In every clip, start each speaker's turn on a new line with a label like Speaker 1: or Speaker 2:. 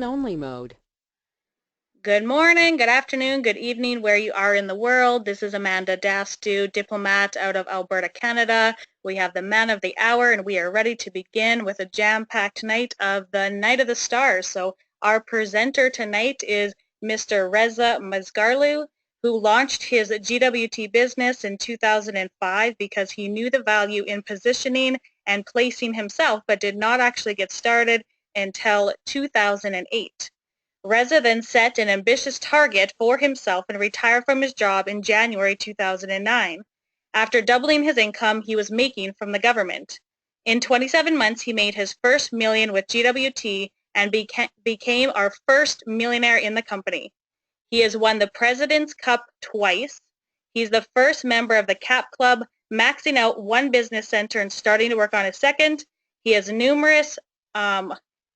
Speaker 1: Only mode.
Speaker 2: Good morning, good afternoon, good evening, where you are in the world. This is Amanda Dastu, diplomat out of Alberta, Canada. We have the man of the hour, and we are ready to begin with a jam-packed night of the Night of the Stars. So our presenter tonight is Mr. Reza Mazgarlu, who launched his GWT business in 2005 because he knew the value in positioning and placing himself, but did not actually get started until 2008. Reza then set an ambitious target for himself and retired from his job in January 2009, after doubling his income he was making from the government. In 27 months, he made his first million with GWT and became our first millionaire in the company. He has won the President's Cup twice. He's the first member of the CAP Club, maxing out one business center and starting to work on his second. He has numerous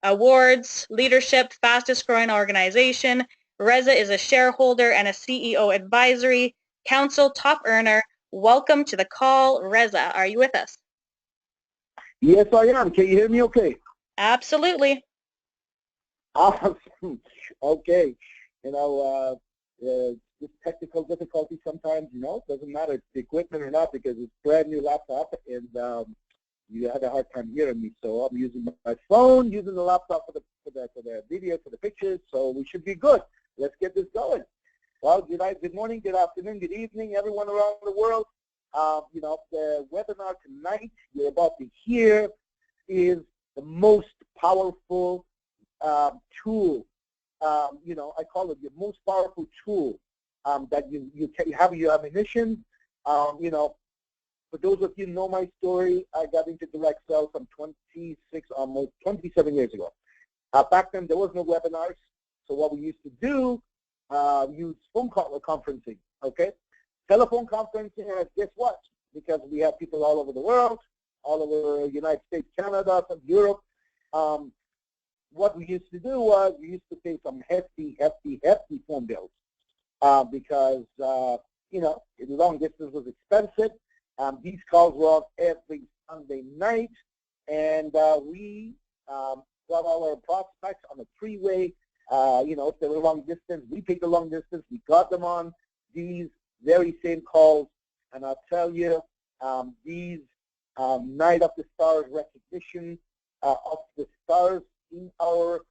Speaker 2: awards, leadership, fastest growing organization. Reza is a shareholder and a CEO advisory council top earner. Welcome to the call, Reza. Are you with us?
Speaker 3: Yes, I am. Can you hear me okay?
Speaker 2: Absolutely.
Speaker 3: Awesome. Okay. Just technical difficulty sometimes, doesn't matter if it's the equipment or not because it's brand new laptop and you had a hard time hearing me. So I'm using my phone, using the laptop for the video, for the pictures, so we should be good. Let's get this going. Well, good morning, good afternoon, good evening, everyone around the world. The webinar tonight you're about to hear is the most powerful tool. I call it the most powerful tool that you have your ammunition. For those of you who know my story, I got into direct sales from almost 27 years ago. Back then, there was no webinars, so what we used to do, use phone call conferencing, okay? Telephone conferencing, guess what? Because we have people all over the world, all over the United States, Canada, some Europe. What we used to do was we used to pay some hefty phone bills because, long distance was expensive. These calls were on every Sunday night, and we got all our prospects on the freeway. If they were long distance, we take the long distance. We got them on these very same calls, and I'll tell you, these Night of the Stars recognition of the stars in our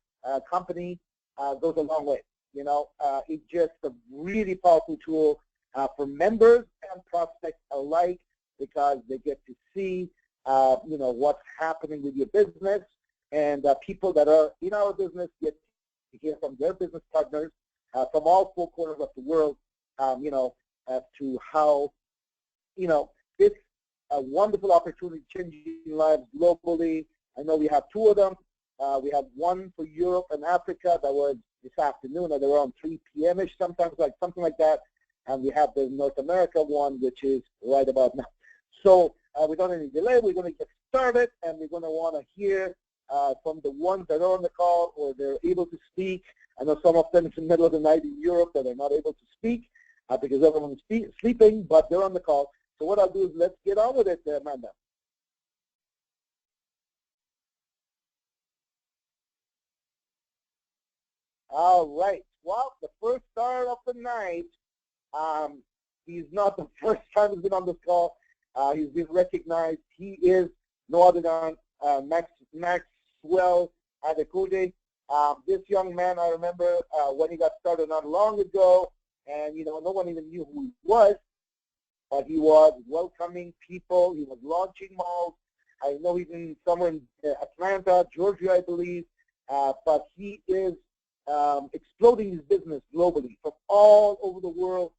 Speaker 3: company goes a long way. It's just a really powerful tool for members and prospects alike because they get to see, what's happening with your business, and people that are in our business get to hear from their business partners from all four corners of the world, as to how, this a wonderful opportunity changing lives globally. I know we have two of them. We have one for Europe and Africa that was this afternoon at around 3 p.m.-ish, sometimes something like that. And we have the North America one, which is right about now. So without any delay, we're going to get started, and we're going to want to hear from the ones that are on the call or they're able to speak. I know some of them it's in the middle of the night in Europe that are not able to speak because everyone's sleeping, but they're on the call. So what I'll do is let's get on with it, Amanda. All right. Well, the first star of the night, he's not the first time he's been on this call. He's been recognized. He is no other than Maxwell Adekunle. This young man, I remember when he got started not long ago, and no one even knew who he was, but he was welcoming people. He was launching malls. I know he's in somewhere in Atlanta, Georgia, I believe, but he is exploding his business globally from all over the world.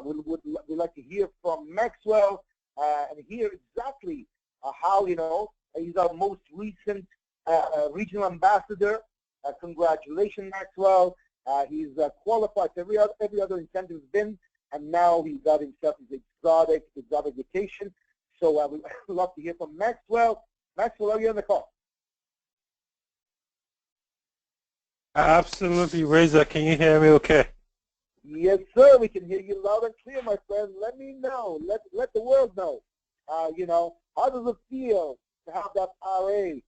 Speaker 3: We'd like to hear from Maxwell and hear exactly how, he's our most recent regional ambassador. Congratulations, Maxwell. He's qualified for every other incentive he's been, and now he's got himself his exotic vacation. So we'd love to hear from Maxwell. Maxwell, are you on the call?
Speaker 4: Absolutely, Reza. Can you hear me okay?
Speaker 3: Yes, sir. We can hear you loud and clear, my friend. Let me know. Let the world know. How does it feel to have that RA?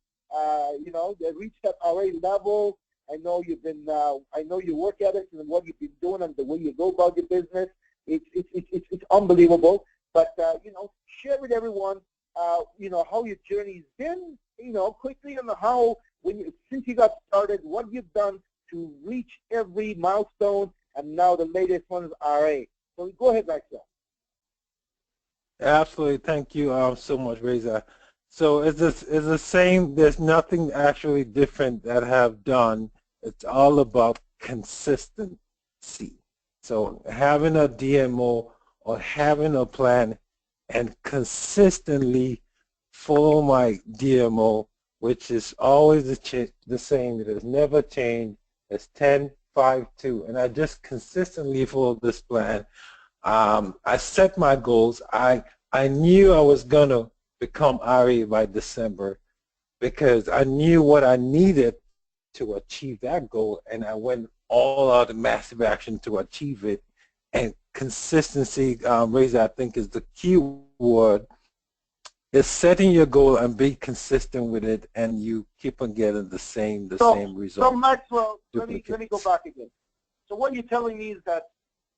Speaker 3: They reach that RA level, I know you've been, I know your work ethic and what you've been doing and the way you go about your business. It's unbelievable. But you know, share with everyone, you know, how your journey's been. You know, quickly on how since you got started, what you've done to reach every milestone, and now the latest one is RA. So go ahead, Maxwell.
Speaker 4: Absolutely. Thank you so much, Reza. So it's the same. There's nothing actually different that I have done. It's all about consistency. So having a DMO or having a plan and consistently follow my DMO, which is always the same. It has never changed. It's 10-5-2. And I just consistently follow this plan. I set my goals. I knew I was going to become RA by December because I knew what I needed to achieve that goal, and I went all out of massive action to achieve it. And consistency, Reza, I think is the key word. Is setting your goal and be consistent with it, and you keep on getting the same result.
Speaker 3: So Maxwell, let me go back again. So what you're telling me is that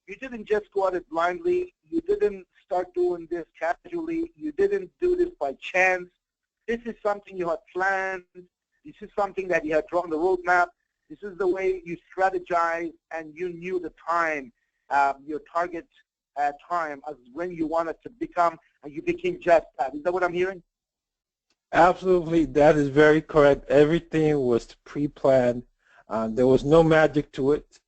Speaker 3: you didn't just go at it blindly. You didn't start doing this casually. You didn't do this by chance. This is something you had planned. This is something that you had drawn the roadmap. This is the way you strategized, and you knew the time, your target time as when you wanted to become, and you became just that. Is that what I'm hearing?
Speaker 4: Absolutely, that is very correct. Everything was pre-planned. There was no magic to it.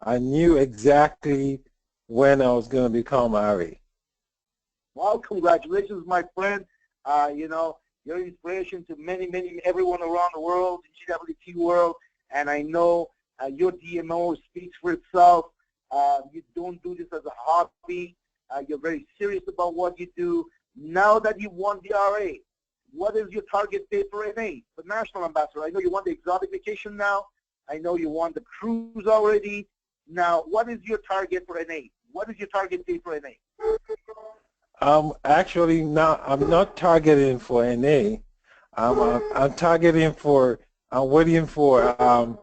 Speaker 4: I knew exactly when I was going to become RA.
Speaker 3: Well, congratulations, my friend. You know, you're an inspiration to everyone around the world, the GWT world, and I know your DMO speaks for itself. You don't do this as a hobby. You're very serious about what you do. Now that you won the RA, what is your target date for NA, for National Ambassador? I know you want the exotic vacation now. I know you want the cruise already. Now, what is your target for NA? What is your target date for NA?
Speaker 4: Actually, I'm not targeting for NA. I'm targeting for, I'm waiting for our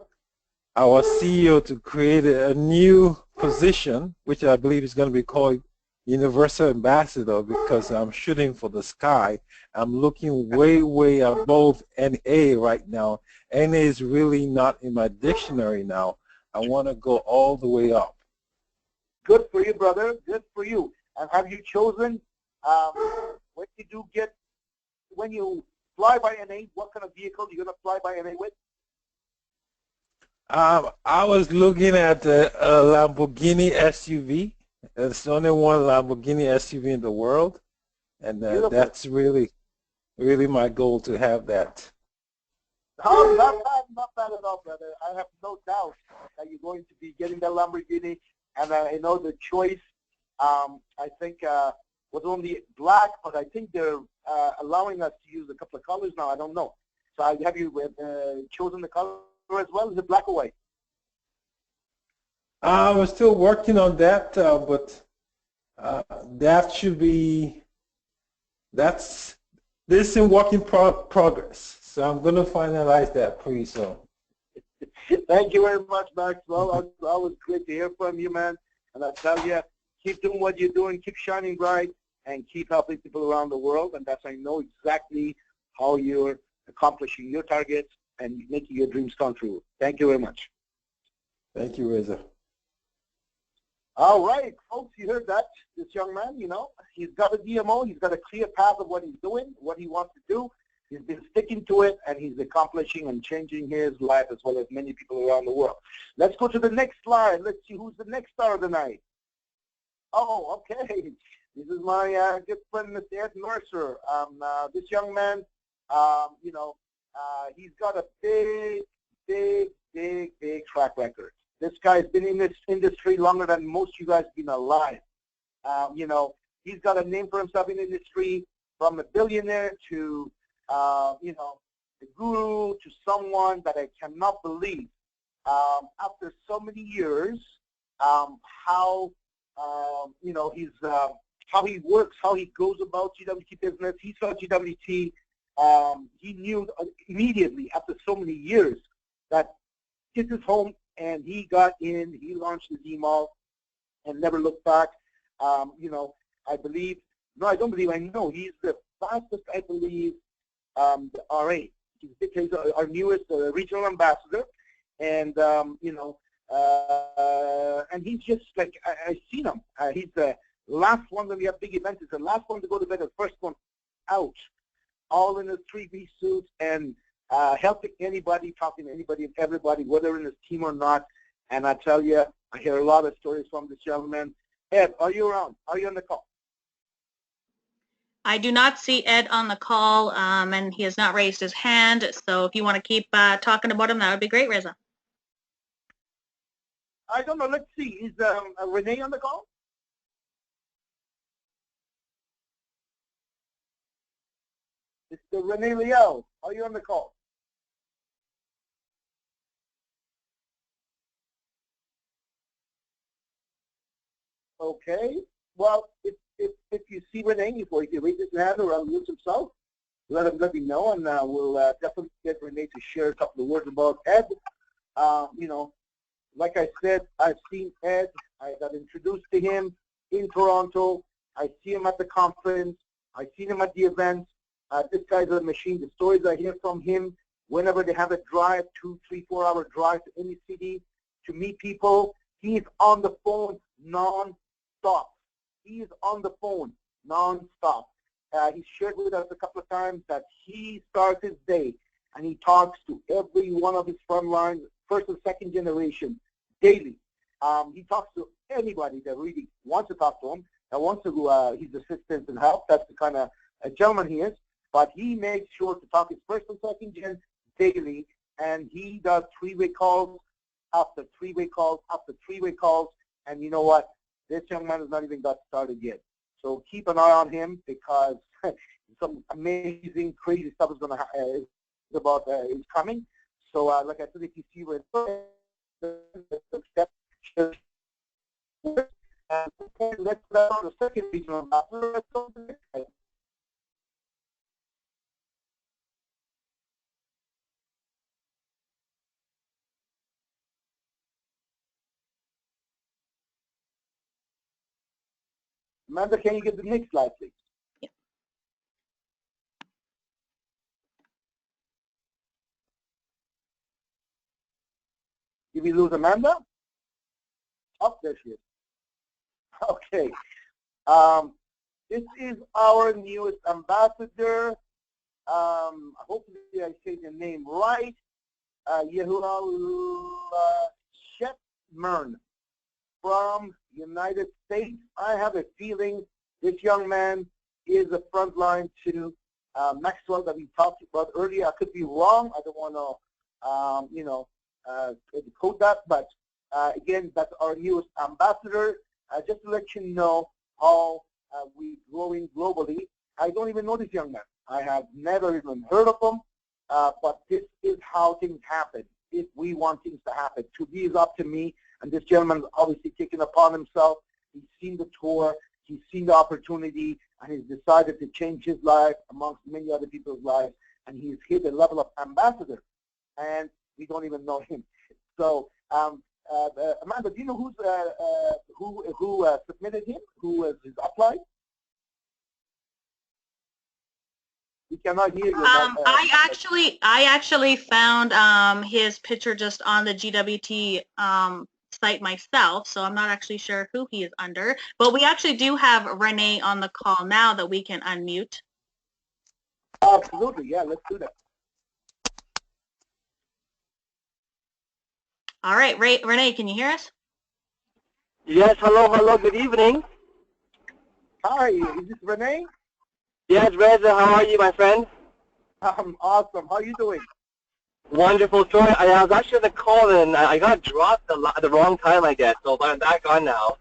Speaker 4: CEO to create a new position, which I believe is going to be called Universal Ambassador, because I'm shooting for the sky. I'm looking way above NA right now. NA is really not in my dictionary now. I want to go all the way up.
Speaker 3: Good for you, brother. Good for you. And have you chosen when you fly by NA, what kind of vehicle you're going to fly by NA with?
Speaker 4: I was looking at a Lamborghini SUV. It's the only one Lamborghini SUV in the world, and that's really my goal, to have that.
Speaker 3: Oh, not bad at all, brother. I have no doubt that you're going to be getting that Lamborghini, and I know the choice, I think, was only black, but I think they're allowing us to use a couple of colors now. I don't know. So have you chosen the color as well? Is it black or white?
Speaker 4: I was still working on that, but that should be, this in work in progress. So I'm going to finalize that pretty soon.
Speaker 3: Thank you very much, Maxwell. It's always great to hear from you, man. And I tell you, keep doing what you're doing, keep shining bright, and keep helping people around the world. And I know exactly how you're accomplishing your targets and making your dreams come true. Thank you very much.
Speaker 4: Thank you, Reza.
Speaker 3: All right, folks, you heard that. This young man, you know, he's got a DMO. He's got a clear path of what he's doing, what he wants to do. He's been sticking to it, and he's accomplishing and changing his life as well as many people around the world. Let's go to the next slide. Let's see who's the next star of the night. Oh, okay. This is my good friend, Mr. Ed Mercer. This young man, you know, he's got a big track record. This guy's been in this industry longer than most of you guys have been alive. You know, he's got a name for himself in the industry, from a billionaire to, you know, the guru to someone that I cannot believe, after so many years, how, you know, how he works, how he goes about GWT business. He saw GWT. He knew immediately after so many years that This is home, and he got in. He launched the Z-Mall and never looked back. You know, I believe, no, I don't believe, I know he's the fastest, I believe, the RA. He's our newest regional ambassador, and you know, and he's just like I've seen him. He's the last one when we have big events. He's the last one to go to bed, the first one out, all in a 3-piece suit and helping anybody, talking to anybody and everybody, whether in his team or not. And I tell you, I hear a lot of stories from this gentleman. Ed, are you around? Are you on the call?
Speaker 2: I do not see Ed on the call, and he has not raised his hand. So if you want to keep talking about him, that would be great, Reza.
Speaker 3: I don't know. Let's see. Is Renee on the call? Mr. Renee Liao, are you on the call? Okay. Well, if you see Renee, before he raises his hand or unmutes himself, let me know, and we'll definitely get Renee to share a couple of words about Ed. You know, like I said, I've seen Ed. I got introduced to him in Toronto. I see him at the conference. I see him at the events. This guy's a machine. The stories I hear from him, whenever they have a drive, 2, 3, 4-hour drive to any city to meet people, he's on the phone non-stop. He is on the phone non-stop. He shared with us a couple of times that he starts his day and he talks to every one of his frontline, first and second generation, daily. He talks to anybody that really wants to talk to him, that wants to his assistance and help. That's the kind of a gentleman he is. But he makes sure to talk his first and second gen daily, and he does 3-way calls after 3-way calls after 3-way calls. And you know what? This young man has not even got started yet. So keep an eye on him, because some amazing, crazy stuff is going to is coming. So like I said, if you see where let's put on the second regional ambassador. Amanda, can you get the next slide, please?
Speaker 2: Yeah.
Speaker 3: Did we lose Amanda? Oh, there she is. Okay. This is our newest ambassador. Hopefully I say the name right. Yehuel Shetmern from United States. I have a feeling this young man is a front line to Maxwell that we talked about earlier. I could be wrong. I don't want to, you know, decode that. But again, that's our newest ambassador. Just to let you know how we're growing globally. I don't even know this young man. I have never even heard of him. But this is how things happen. If we want things to happen, to be is up to me. And this gentleman has obviously taken upon himself. He's seen the tour, he's seen the opportunity, and he's decided to change his life amongst many other people's lives. And he's hit a level of ambassador, and we don't even know him. So, Amanda, do you know who submitted him? Who was his upline? We cannot hear you.
Speaker 2: I actually found his picture just on the GWT site myself, so I'm not actually sure who he is under. But we actually do have Renee on the call now that we can unmute.
Speaker 3: Absolutely, yeah, let's do that.
Speaker 2: All right, Renee, can you hear us?
Speaker 1: Yes, hello, good evening.
Speaker 3: Hi, is this Renee?
Speaker 1: Yes, Reza, how are you, my friend?
Speaker 3: I'm awesome. How are you doing?
Speaker 1: Wonderful story. I was actually on the call and I got dropped at the wrong time, I guess, so I'm back on now.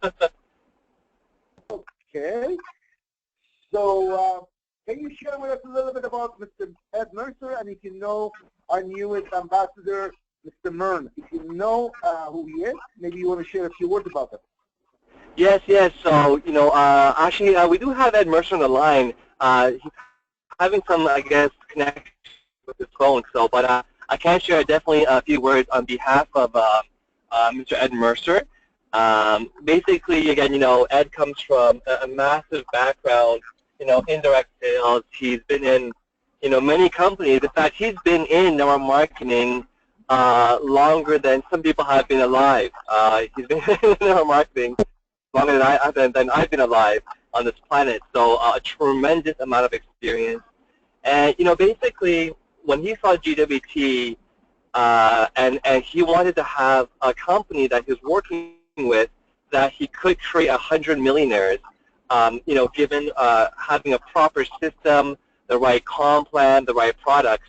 Speaker 3: Okay. So can you share with us a little bit about Mr. Ed Mercer, and if you know our newest ambassador, Mr. Mern. If you know who he is, maybe you want to share a few words about him.
Speaker 1: Yes. So, you know, actually, we do have Ed Mercer on the line. He's having some, I guess, connection with his phone. So, but I can share definitely a few words on behalf of Mr. Ed Mercer. Basically, again, Ed comes from a massive background, in direct sales. He's been in, many companies. In fact, he's been in network marketing longer than some people have been alive. He's been in network marketing longer than I've been alive on this planet. So a tremendous amount of experience. And, basically, when he saw GWT, and he wanted to have a company that he was working with that he could create 100 millionaires, given having a proper system, the right comp plan, the right products.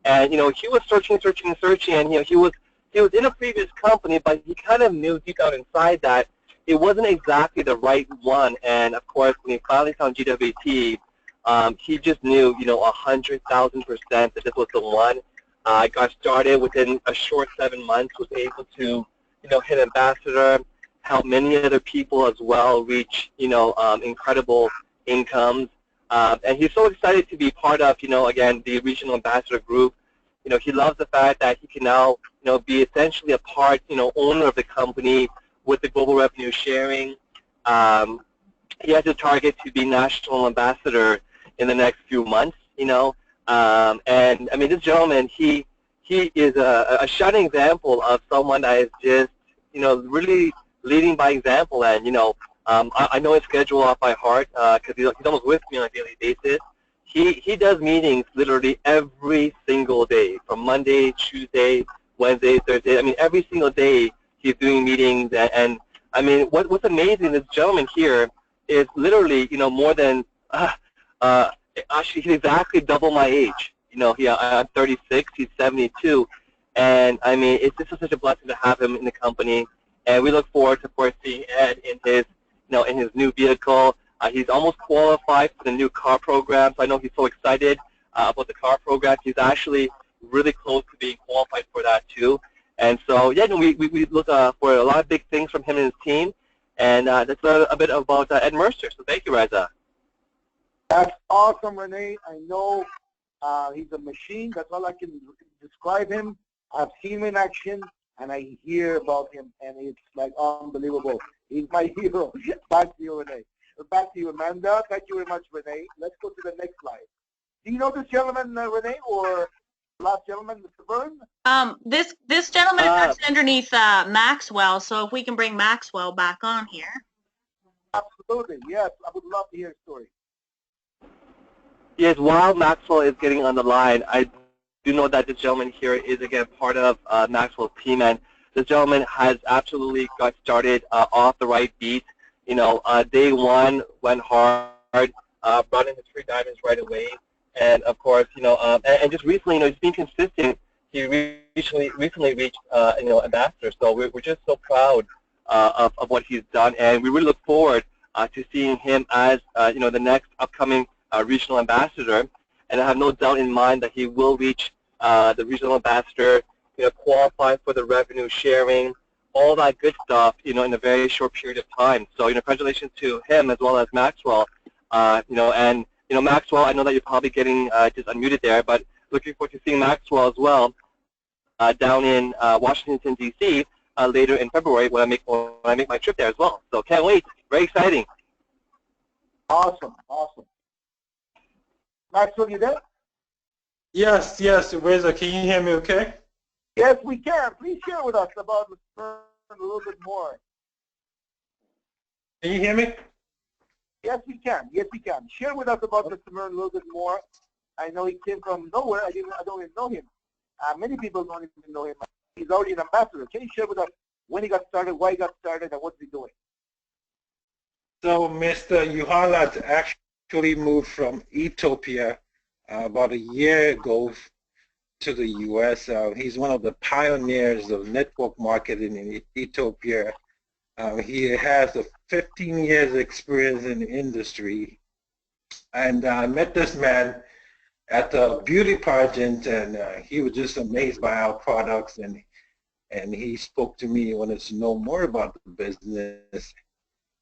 Speaker 1: And, he was searching, and, he was in a previous company, but he kind of knew deep down inside that it wasn't exactly the right one. And, of course, when he finally found GWT, he just knew, 100,000% that this was the one. I got started within a short 7 months, was able to, hit ambassador, help many other people as well reach, incredible incomes. And he's so excited to be part of, again, the regional ambassador group. He loves the fact that he can now, be essentially a part, owner of the company with the global revenue sharing. He has a target to be national ambassador in the next few months, and I mean, this gentleman, he is a shining example of someone that is just, really leading by example. And, I know his schedule off by heart because he's almost with me on a daily basis. He does meetings literally every single day, from Monday, Tuesday, Wednesday, Thursday. I mean, every single day he's doing meetings. And I mean, what's amazing, this gentleman here is literally, more than, actually, he's exactly double my age. I'm 36, he's 72. And I mean, it's just such a blessing to have him in the company. And we look forward to, of course, seeing Ed in his, in his new vehicle. He's almost qualified for the new car program, so I know he's so excited about the car program. He's actually really close to being qualified for that too. And so, yeah, we look for a lot of big things from him and his team. And that's a bit about Ed Mercer. So thank you, Reza.
Speaker 3: That's awesome, Renee. I know he's a machine. That's all I can describe him. I've seen him in action, and I hear about him, and it's like unbelievable. He's my hero. Back to you, Renee. Back to you, Amanda. Thank you very much, Renee. Let's go to the next slide. Do you know this gentleman, Renee, or last gentleman, Mr. Byrne?
Speaker 2: This gentleman is actually underneath Maxwell, so if we can bring Maxwell back on here.
Speaker 3: Absolutely, yes. I would love to hear his story.
Speaker 1: Yes, while Maxwell is getting on the line, I do know that this gentleman here is, again, part of Maxwell's team, and this gentleman has absolutely got started off the right beat. Day one went hard, brought in his 3 diamonds right away, and of course, and just recently, he's been consistent. He recently reached, ambassador. So we're just so proud of what he's done, and we really look forward to seeing him as, the next upcoming regional ambassador. And I have no doubt in mind that he will reach the regional ambassador, qualify for the revenue sharing, all that good stuff, in a very short period of time. So, congratulations to him as well as Maxwell. And Maxwell, I know that you're probably getting just unmuted there, but looking forward to seeing Maxwell as well down in Washington, D.C. Later in February when I make my trip there as well. So can't wait. Very exciting.
Speaker 3: Awesome, awesome. Maxwell, you there?
Speaker 4: Yes, Reza, can you hear me okay?
Speaker 3: Yes, we can. Please share with us about Mr. Byrne a little bit more.
Speaker 4: Can you hear me?
Speaker 3: Yes, we can. Yes, we can. Share with us about Mr. Byrne a little bit more. I know he came from nowhere. I don't even know him. Many people don't even know him. He's already an ambassador. Can you share with us when he got started, why he got started, and what's he doing?
Speaker 4: So Mr. Yuhalat actually moved from Ethiopia about a year ago to the U.S. He's one of the pioneers of network marketing in Ethiopia. He has a 15 years experience in the industry. And I met this man at a beauty pageant, and he was just amazed by our products, and he spoke to me, wanted to know more about the business,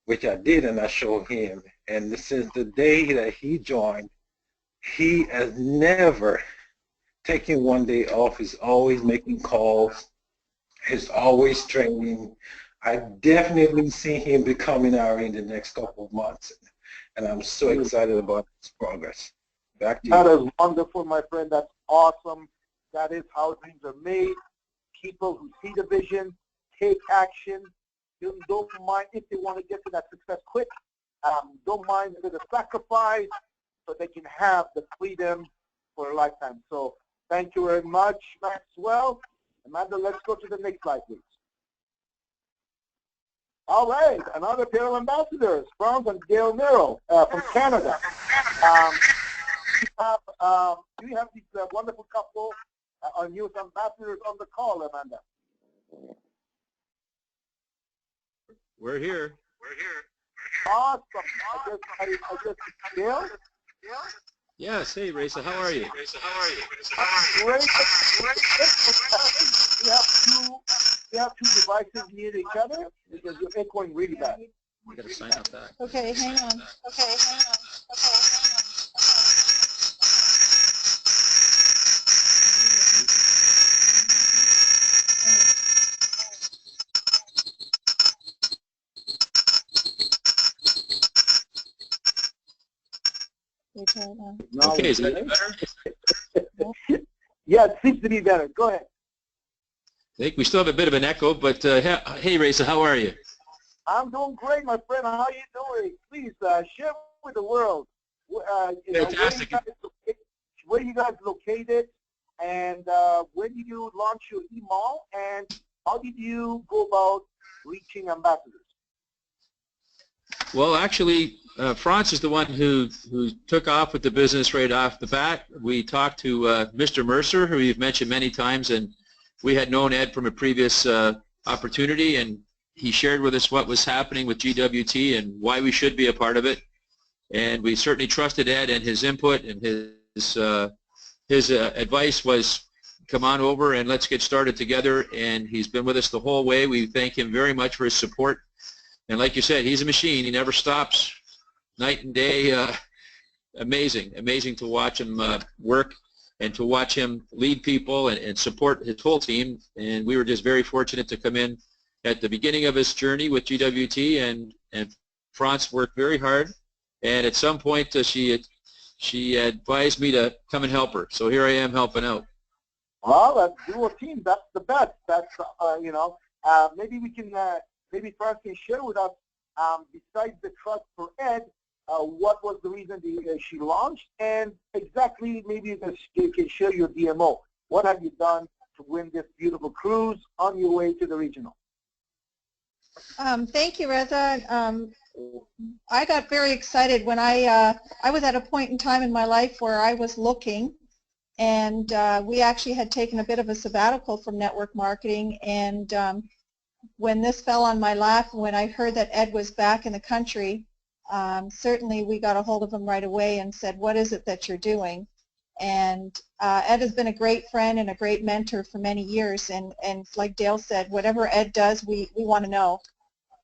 Speaker 4: which I did, and I showed him. And since the day that he joined, he has never taking one day off. He's always making calls. He's always training. I definitely see him becoming RE in the next couple of months, and I'm so excited about his progress. Back to you.
Speaker 3: That is wonderful, my friend. That's awesome. That is how dreams are made. People who see the vision, take action, don't mind if they want to get to that success quick. Don't mind the sacrifice so they can have the freedom for a lifetime. So thank you very much, Maxwell. Amanda, let's go to the next slide, please. All right, another pair of ambassadors, Franz and Gail Nero from Canada. We have these wonderful couple, our newest ambassadors on the call, Amanda.
Speaker 5: We're here.
Speaker 3: Awesome. I guess Gail?
Speaker 5: Yes. Hey, Raisa. How are you?
Speaker 3: Great. We have two devices near each other because you're echoing really bad.
Speaker 5: We got to sign up that.
Speaker 2: Okay, hang on.
Speaker 5: Okay, is that better?
Speaker 3: Yeah, it seems to be better. Go ahead.
Speaker 5: I think we still have a bit of an echo, but hey, Raisa, how are you?
Speaker 3: I'm doing great, my friend. How are you doing? Please share with the world.
Speaker 5: Fantastic.
Speaker 3: Where you guys located, and when did you launch your e-mall, and how did you go about reaching ambassadors?
Speaker 5: Well, actually, Franz is the one who took off with the business right off the bat. We talked to Mr. Mercer, who you've mentioned many times, and we had known Ed from a previous opportunity, and he shared with us what was happening with GWT and why we should be a part of it. And we certainly trusted Ed and his input, and his advice was, come on over and let's get started together. And he's been with us the whole way. We thank him very much for his support. And like you said, he's a machine. He never stops, night and day. Amazing to watch him work and to watch him lead people and support his whole team. And we were just very fortunate to come in at the beginning of his journey with GWT, and Franz worked very hard. And at some point, she advised me to come and help her. So here I am helping out.
Speaker 3: Well, that's dual team. That's the best. That's maybe we can. Maybe Franz can share with us, besides the trust for Ed, what was the reason she launched, and exactly maybe you can share your DMO. What have you done to win this beautiful cruise on your way to the regional?
Speaker 6: Thank you, Reza. I got very excited when I was at a point in time in my life where I was looking, and we actually had taken a bit of a sabbatical from network marketing, and when this fell on my lap, when I heard that Ed was back in the country, certainly we got a hold of him right away and said, what is it that you're doing? And Ed has been a great friend and a great mentor for many years, and like Dale said, whatever Ed does, we want to know.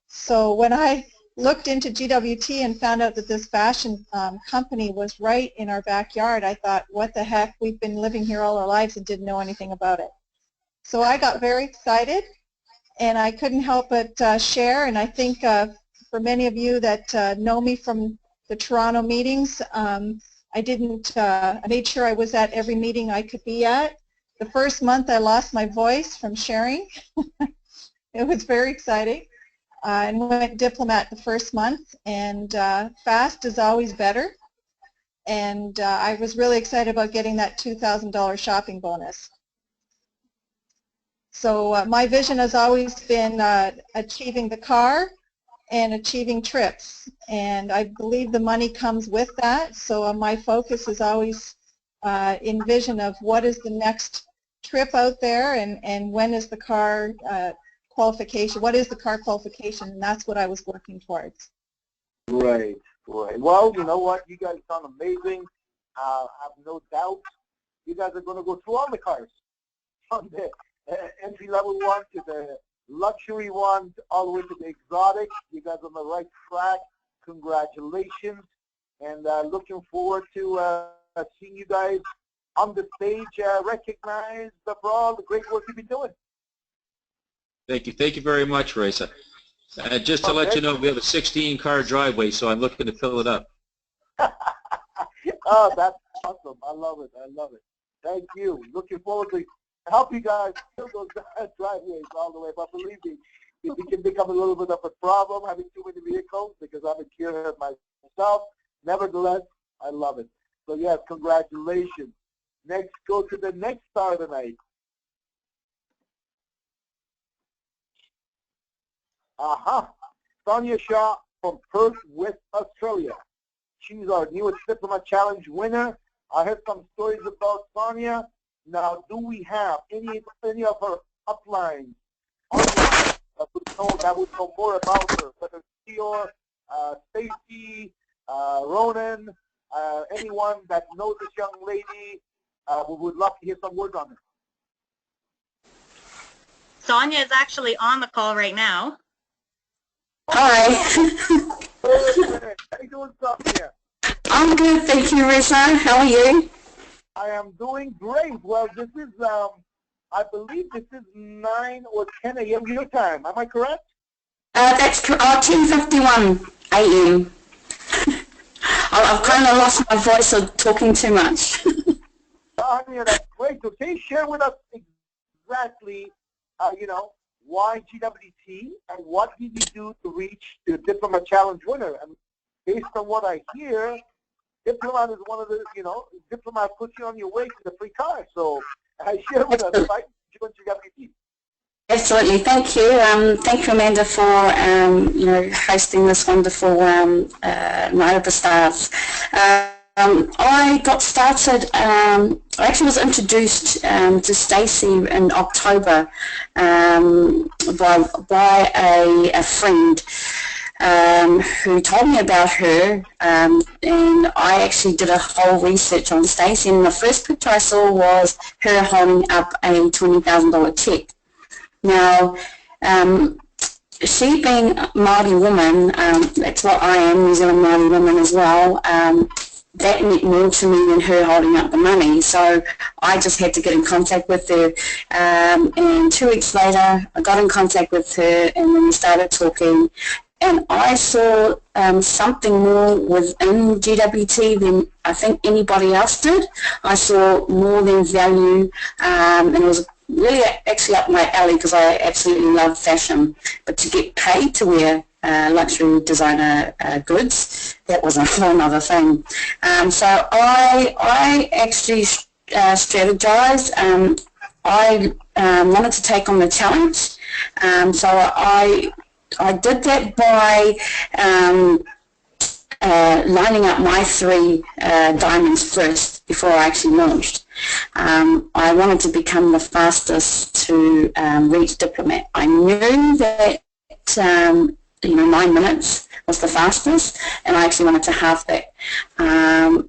Speaker 6: So when I looked into GWT and found out that this fashion company was right in our backyard, I thought, what the heck, we've been living here all our lives and didn't know anything about it. So I got very excited, and I couldn't help but share, and I think for many of you that know me from the Toronto meetings, I made sure I was at every meeting I could be at. The first month I lost my voice from sharing. It was very exciting. And went diplomat the first month, and fast is always better. And I was really excited about getting that $2,000 shopping bonus. So my vision has always been achieving the car and achieving trips, and I believe the money comes with that. So my focus is always in vision of what is the next trip out there, and when is the car qualification, what is the car qualification, and that's what I was working towards.
Speaker 3: Right. Well, you know what, you guys sound amazing. I have no doubt you guys are going to go through all the cars, from the entry-level one to the luxury one, all the way to the exotic. You guys are on the right track. Congratulations, and looking forward to seeing you guys on the stage recognized for all the great work you've been doing.
Speaker 5: Thank you. Thank you very much, Reza. Just to let you know, we have a 16-car driveway, so I'm looking to fill it up.
Speaker 3: Oh, that's awesome. I love it. I love it. Thank you. Looking forward to help you guys fill those driveways all the way. But believe me, it can become a little bit of a problem having too many vehicles because I'm a gearhead myself. Nevertheless, I love it. So, yes, congratulations. Next, go to the next star of the night. Sonia Shaw from Perth, West Australia. She's our newest Diploma Challenge winner. I heard some stories about Sonia. Now, do we have any of her uplines that would know more about her, whether Theor, Stacy, Ronan, anyone that knows this young lady? We would love to hear some words on her.
Speaker 2: Sonia is actually on the call right now.
Speaker 7: Hi.
Speaker 3: How you doing, Sonia?
Speaker 7: I'm good, thank you, Reza. How are you?
Speaker 3: I am doing great. Well, this is, I believe this is 9 or 10 a.m. your time. Am I correct?
Speaker 7: That's 10:51 a.m. I've kind of lost my voice of talking too much.
Speaker 3: Sonia, that's great. So can you share with us exactly, why GWT and what did you do to reach the Diploma Challenge winner? And based on what I hear, Diploma is one of the, Diploma puts you on your way to the free car. So share with us, right? GWT.
Speaker 7: Absolutely, thank you. Thank you, Amanda, for hosting this wonderful Night of the Stars. I got started. I actually was introduced to Stacey in October by a friend who told me about her, and I actually did a whole research on Stacey. And the first picture I saw was her holding up a $20,000 check. Now, she being a Māori woman, that's what I am, New Zealand Māori woman as well, that meant more to me than her holding up the money. So I just had to get in contact with her. And 2 weeks later, I got in contact with her, and then we started talking. And I saw something more within GWT than I think anybody else did. I saw more than value, and it was really actually up my alley because I absolutely love fashion. But to get paid to wear luxury designer goods, that was a whole other thing. So I actually strategized. I wanted to take on the challenge. So I did that by lining up my 3 diamonds first before I actually launched. I wanted to become the fastest to reach Diplomat. I knew that 9 minutes was the fastest, and I actually wanted to halve that. And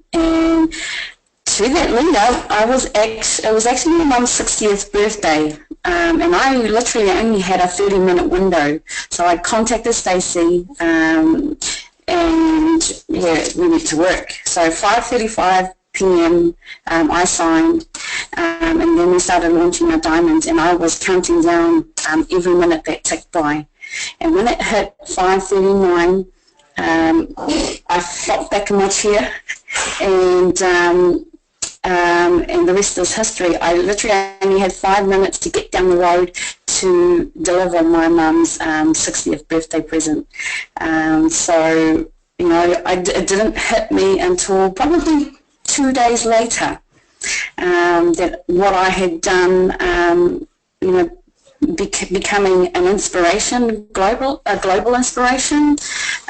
Speaker 7: to that lead up, it was actually my mum's 60th birthday, and I literally only had a 30-minute window. So I contacted Stacey, and yeah, we went to work. So 5:35 p.m. I signed, and then we started launching our diamonds, and I was counting down every minute that ticked by. And when it hit 5:39, I flopped back in my chair, and the rest is history. I literally only had 5 minutes to get down the road to deliver my mum's 60th birthday present. So, it didn't hit me until probably 2 days later that what I had done, becoming an inspiration, a global inspiration,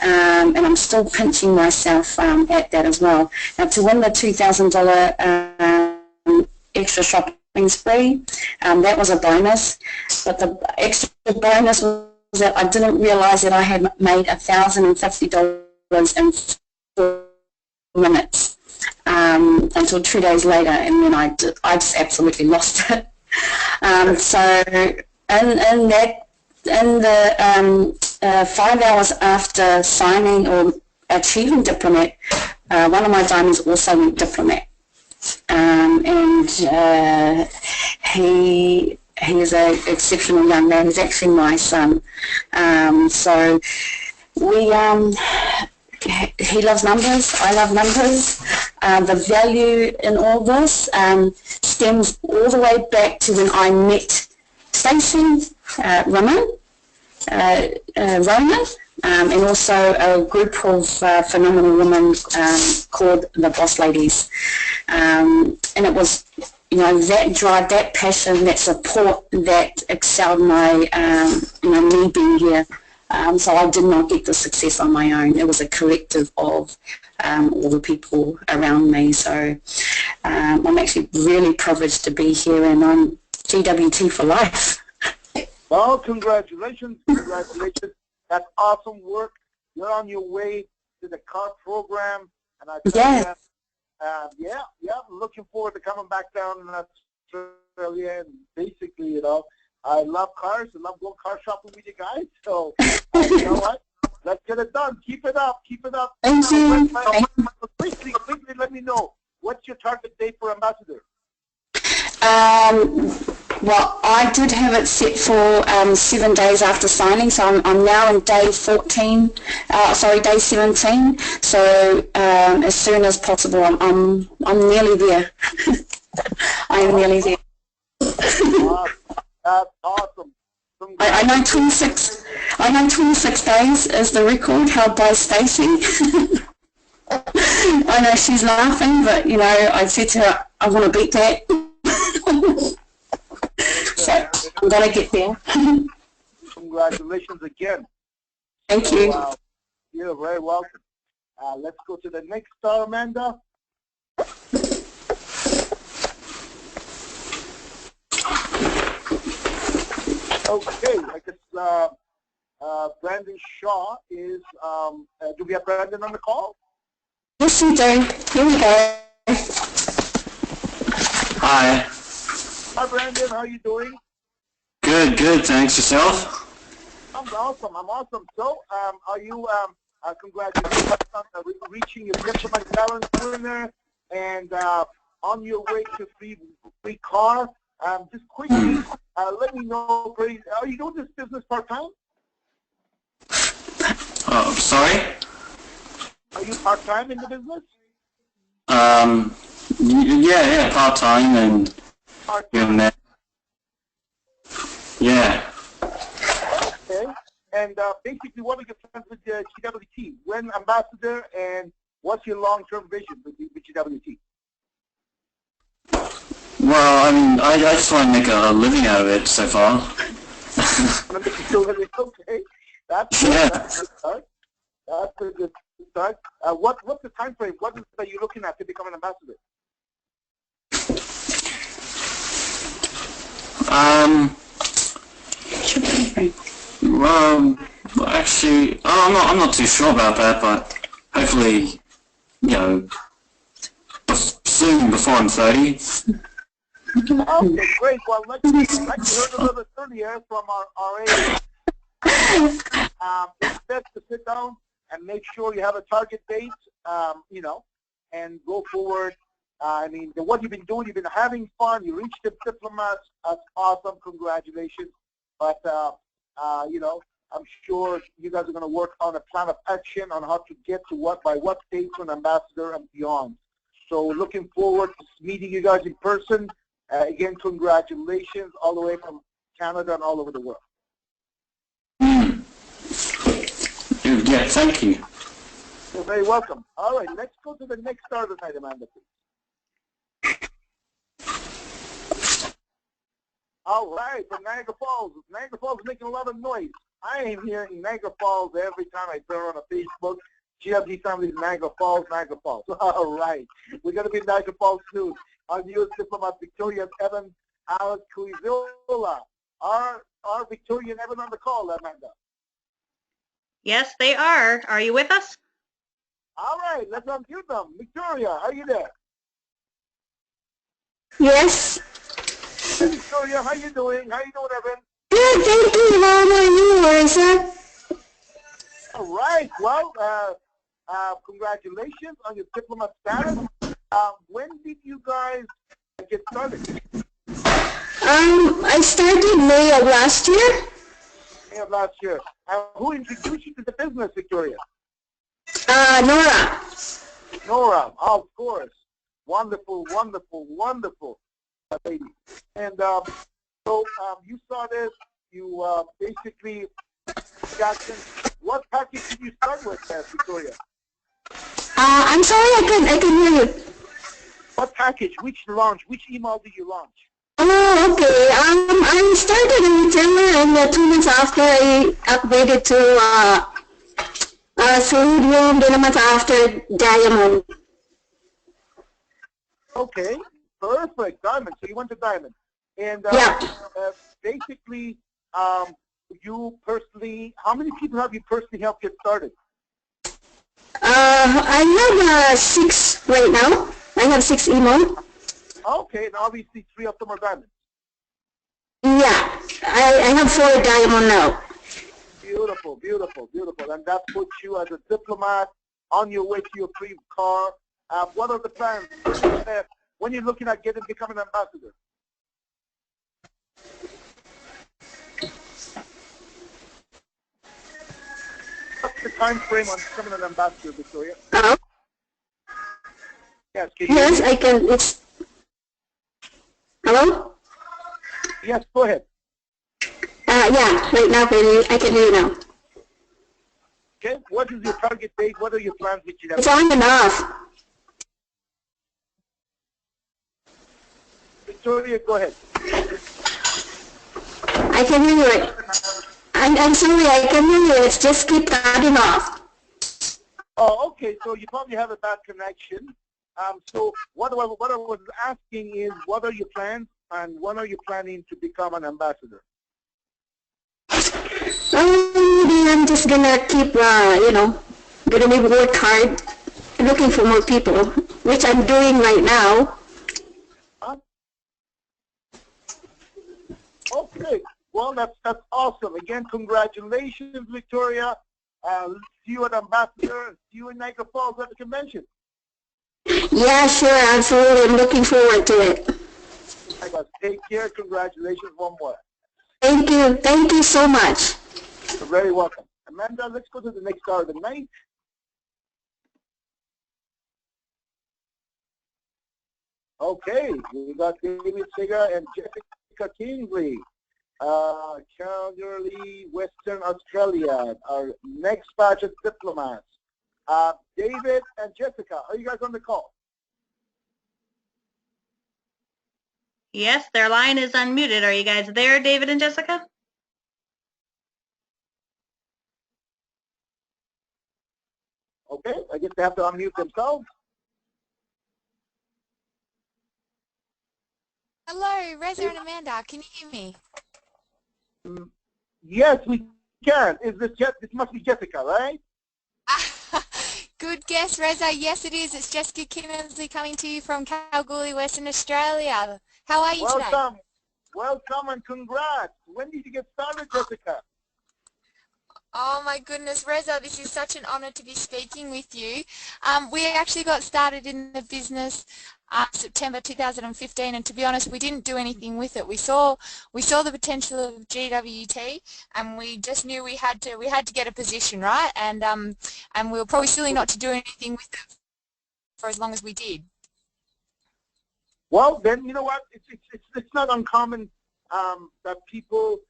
Speaker 7: and I'm still pinching myself at that as well. Now, to win the $2,000 extra shopping spree, that was a bonus, but the extra bonus was that I didn't realize that I had made $1,050 in 4 minutes until 2 days later, and then I just absolutely lost it. So in the 5 hours after signing or achieving Diplomat, one of my diamonds also went Diplomat. and he's an exceptional young man. He's actually my son. So we he loves numbers, I love numbers. The value in all this stems all the way back to when I met Stacey, Roman, and also a group of phenomenal women called the Boss Ladies. And it was, you know, that drive, that passion, that support that excelled my, me being here. So I did not get the success on my own. It was a collective of all the people around me. So I'm actually really privileged to be here, and I'm GWT for life.
Speaker 3: Well, congratulations, congratulations. That's awesome work. You're on your way to the CART program, and I tell you, looking forward to coming back down in Australia. And basically, you know, I love cars. I love going car shopping with you guys. So, you know what? Let's get it done. Keep it up. Keep it up.
Speaker 7: Thank you.
Speaker 3: Quickly, let me know. What's your target date for Ambassador?
Speaker 7: Well, I did have it set for 7 days after signing, so I'm now in day 14, day 17. So as soon as possible, I'm nearly there. I am nearly there.
Speaker 3: That's awesome.
Speaker 7: I know 26. I know 26 days is the record held by Stacey. I know she's laughing, but you know, I said to her, I want to beat that. So I'm gonna get there.
Speaker 3: Congratulations again.
Speaker 7: Thank you.
Speaker 3: You're very welcome. Let's go to the next star, Amanda. Okay, I guess Brandon Shaw is, do we have Brandon on the call?
Speaker 7: Yes, we do. Here we go.
Speaker 8: Hi.
Speaker 3: Hi, Brandon. How are you doing?
Speaker 8: Good, good. Thanks. Yourself?
Speaker 3: I'm awesome. So, are you, congratulations on reaching your Diplomat Challenge winner and on your way to free car. Just quickly, let me know, please, are you doing this business part-time?
Speaker 8: Oh, sorry?
Speaker 3: Are you part-time in the business?
Speaker 8: Yeah, part-time and
Speaker 3: part-time.
Speaker 8: Yeah.
Speaker 3: Okay. And basically, what are your plans with GWT? When Ambassador, and what's your long-term vision with GWT?
Speaker 8: Well, I mean, I just want to make a living out of it so far.
Speaker 3: Okay. That's good.
Speaker 8: Yeah.
Speaker 3: That's a good start. That's a good start. What's the time frame? What is it that you're looking at to become an ambassador?
Speaker 8: Well, actually, I'm not too sure about that, but hopefully, you know, soon before I'm 30.
Speaker 3: Okay, great. Well, like you heard a little bit earlier from our RA, it's best to sit down and make sure you have a target date, you know, and go forward. I mean, what you've been doing, you've been having fun. You reached the diplomats. That's awesome. Congratulations. But, you know, I'm sure you guys are going to work on a plan of action on how to get to by what date to an ambassador and beyond. So looking forward to meeting you guys in person. Again, congratulations all the way from Canada and all over the world.
Speaker 8: Yeah, thank you.
Speaker 3: You're very welcome. All right, let's go to the next star tonight, Amanda, please. All right, from Niagara Falls. Niagara Falls is making a lot of noise. I am hearing Niagara Falls every time I turn on a Facebook. GWT families, Niagara Falls, Niagara Falls. All right, we're going to be in Niagara Falls soon. Our newest diplomat, Victoria and Evan, Alex Cuizola. Are Victoria and Evan on the call, Amanda?
Speaker 2: Yes, they are. Are you with us?
Speaker 3: All right, let's unmute them. Victoria, are you there?
Speaker 7: Yes.
Speaker 3: Hey, Victoria, how you doing? How you doing, Evan?
Speaker 7: Good, thank you. How are you, Marissa?
Speaker 3: All right. Well, congratulations on your diplomat status. When did you guys get started?
Speaker 7: I started May of last year.
Speaker 3: May of last year. Who introduced you to the business, Victoria?
Speaker 7: Nora.
Speaker 3: Nora, of course. Wonderful, wonderful, wonderful lady. And so you saw this, you basically got this. What package did you start with, Victoria?
Speaker 7: I'm sorry, I couldn't hear you.
Speaker 3: What package? Which launch? Which email did you launch?
Speaker 7: Oh, okay. I started in retailer, and 2 months after I upgraded to Sodium, then a month after Diamond.
Speaker 3: Okay, perfect. Diamond. So you went to Diamond. And
Speaker 7: Yeah.
Speaker 3: Basically, you personally, how many people have you personally helped get started?
Speaker 7: I have 6 right now. I have 6 email.
Speaker 3: Okay, and obviously 3 of them are Diamonds.
Speaker 7: Yeah, I have 4 Diamond now.
Speaker 3: Beautiful, beautiful, beautiful. And that puts you as a diplomat on your way to your free car. What are the plans when you're looking at becoming an ambassador? What's the time frame on becoming an ambassador, Victoria?
Speaker 7: Hello?
Speaker 3: Yes,
Speaker 7: Yes, I can. It's hello?
Speaker 3: Yes, go ahead.
Speaker 7: Yeah, right now I can hear you now.
Speaker 3: Okay, what is your target date? What are your plans with you?
Speaker 7: It's on and off.
Speaker 3: Victoria, go ahead.
Speaker 7: I can hear you. I'm sorry, I can hear you. It's just keep cutting off.
Speaker 3: Oh, okay. So you probably have a bad connection. So what I was asking is, what are your plans, and when are you planning to become an ambassador?
Speaker 7: Maybe I'm just gonna keep, gonna maybe work hard, looking for more people, which I'm doing right now.
Speaker 3: Huh? Okay. Well, that's awesome. Again, congratulations, Victoria. See you at Ambassador. See you in Niagara Falls at the convention.
Speaker 7: Yeah, sure, absolutely. I'm looking forward to it.
Speaker 3: Take care. Congratulations one more.
Speaker 7: Thank you. Thank you so much.
Speaker 3: You're very welcome. Amanda, let's go to the next star of the night. Okay, we got David Segar and Jessica Kingsley. Calgary, Western Australia, our next batch of diplomats. David and Jessica, are you guys on the call?
Speaker 2: Yes, their line is unmuted. Are you guys there, David and Jessica?
Speaker 3: Okay, I guess they have to unmute themselves.
Speaker 9: Hello, Reza and Amanda. Can you hear me?
Speaker 3: Yes, we can. This must be Jessica, right?
Speaker 9: Good guess, Reza. Yes, it is. It's Jessica Kinsley coming to you from Kalgoorlie, Western Australia. How are you today?
Speaker 3: Welcome and congrats. When did you get started, Jessica?
Speaker 9: Oh my goodness, Reza, this is such an honor to be speaking with you. We actually got started in the business September 2015, and to be honest, we didn't do anything with it. We saw the potential of GWT, and we just knew we had to get a position, right? And we were probably silly not to do anything with it for as long as we did.
Speaker 3: Well, then you know what? It's not uncommon that people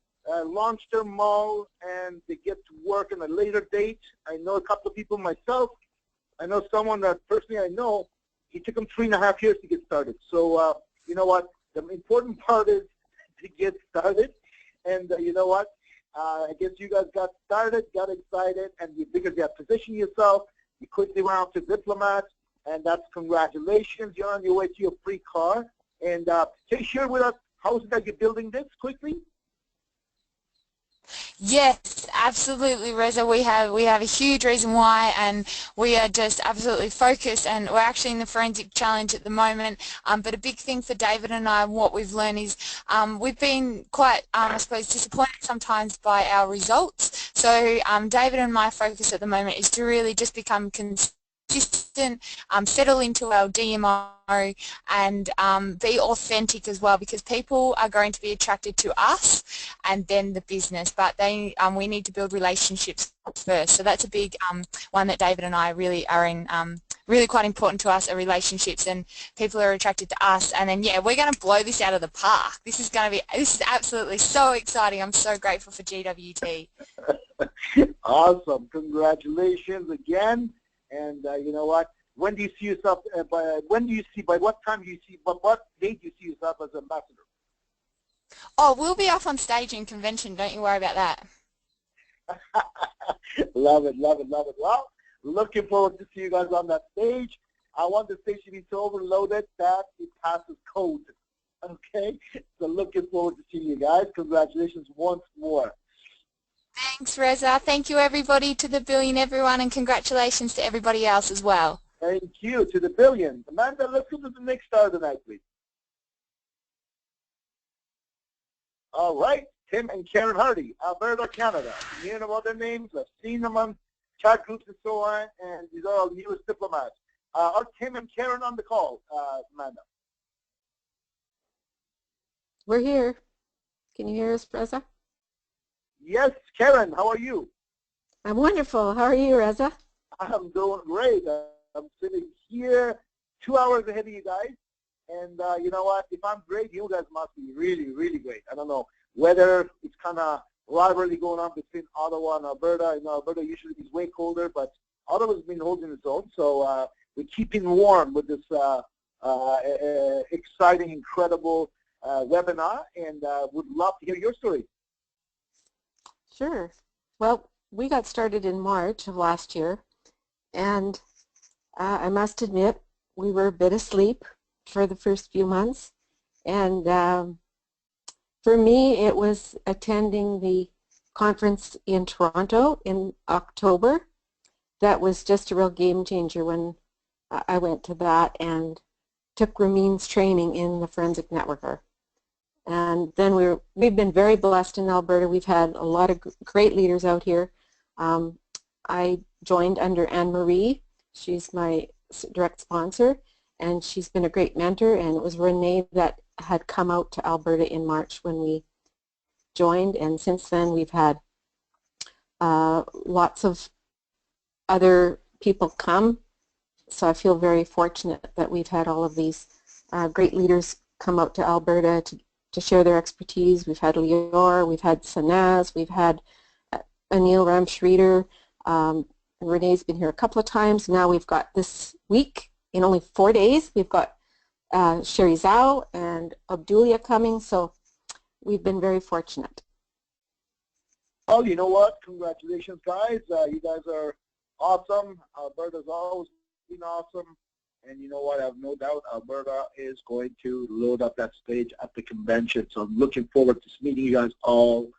Speaker 3: launch their mall and they get to work on a later date. I know a couple of people myself. I know someone that personally I know. It took them 3.5 years to get started. So you know what? The important part is to get started. And you know what? I guess you guys got started, got excited, and because you have positioned yourself, you quickly went out to diplomat, and that's congratulations. You're on your way to your free car. And can you share with us how is it that you're building this quickly?
Speaker 9: Yes, absolutely, Reza. We have a huge reason why, and we are just absolutely focused, and we're actually in the forensic challenge at the moment. But a big thing for David and I, what we've learned is we've been quite, I suppose, disappointed sometimes by our results. So David and my focus at the moment is to really just become consistent consistent, settle into our DMO, and be authentic as well, because people are going to be attracted to us and then the business, but we need to build relationships first. So that's a big one that David and I really are in, really quite important to us, are relationships, and people are attracted to us. And then, yeah, we're going to blow this out of the park. This is absolutely so exciting. I'm so grateful for GWT.
Speaker 3: Awesome. Congratulations again. And you know what? When do you see yourself, by what time do you see, what date do you see yourself as ambassador?
Speaker 9: Oh, we'll be up on stage in convention. Don't you worry about that.
Speaker 3: Love it, love it, love it. Well, looking forward to see you guys on that stage. I want the stage to be so overloaded that it passes code. Okay? So looking forward to seeing you guys. Congratulations once more.
Speaker 9: Thanks, Reza. Thank you, everybody, to the billion, everyone, and congratulations to everybody else as well.
Speaker 3: Thank you to the billion. Amanda, let's go to the next star tonight, please. All right, Tim and Karen Hardy, Alberta, Canada. You know about their names. I've seen them on chat groups and so on, and these are all newest diplomats. Are Tim and Karen on the call, Amanda?
Speaker 10: We're here. Can you hear us, Reza?
Speaker 3: Yes, Karen, how are you?
Speaker 10: I'm wonderful. How are you, Reza?
Speaker 3: I'm doing great. I'm sitting here 2 hours ahead of you guys. And you know what? If I'm great, you guys must be really, really great. I don't know whether it's kind of rivalry going on between Ottawa and Alberta. You know, Alberta usually is way colder, but Ottawa's been holding its own. So we're keeping warm with this exciting, incredible webinar, and would love to hear your story.
Speaker 10: Sure. Well, we got started in March of last year, and I must admit we were a bit asleep for the first few months, and for me it was attending the conference in Toronto in October. That was just a real game changer when I went to that and took Ramin's training in the Forensic Networker. And then we've been very blessed in Alberta. We've had a lot of great leaders out here. I joined under Anne-Marie. She's my direct sponsor, and she's been a great mentor. And it was Renee that had come out to Alberta in March when we joined. And since then, we've had lots of other people come. So I feel very fortunate that we've had all of these great leaders come out to Alberta to share their expertise. We've had Lior, we've had Sanaz, we've had Anil Ramshreeder. Renee's been here a couple of times. Now we've got this week, in only 4 days, we've got Sherry Zhao and Abdulia coming, so we've been very fortunate.
Speaker 3: Well, you know what? Congratulations, guys. You guys are awesome. Alberta's always been awesome. And you know what? I have no doubt Alberta is going to load up that stage at the convention. So I'm looking forward to meeting you guys all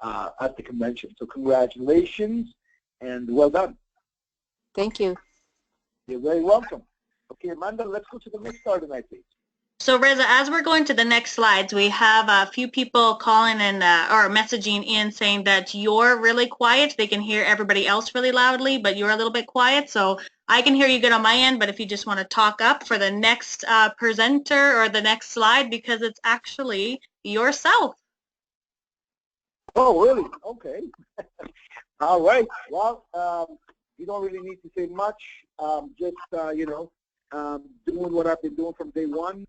Speaker 3: at the convention. So congratulations and well done.
Speaker 10: Thank you.
Speaker 3: You're very welcome. Okay, Amanda, let's go to the next star tonight, please.
Speaker 2: So Reza, as we're going to the next slides, we have a few people calling and or messaging in saying that you're really quiet. They can hear everybody else really loudly, but you're a little bit quiet. So I can hear you good on my end, but if you just want to talk up for the next presenter or the next slide, because it's actually yourself.
Speaker 3: Oh, really? Okay. All right. Well, you don't really need to say much. Just, you know, doing what I've been doing from day one.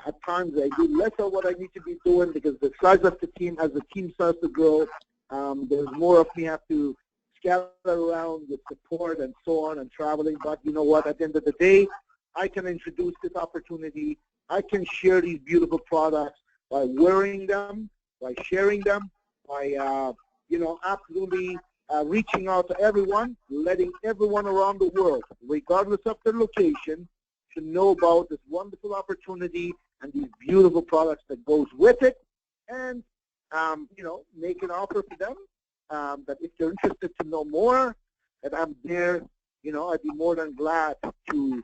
Speaker 3: At times I do less of what I need to be doing because the size of the team, as the team starts to grow, there's more of me have to scatter around with support and so on and traveling. But you know what, at the end of the day, I can introduce this opportunity. I can share these beautiful products by wearing them, by sharing them, by, you know, absolutely reaching out to everyone, letting everyone around the world, regardless of their location, to know about this wonderful opportunity and these beautiful products that goes with it, and you know, make an offer to them that if they're interested to know more, that I'm there. You know, I'd be more than glad to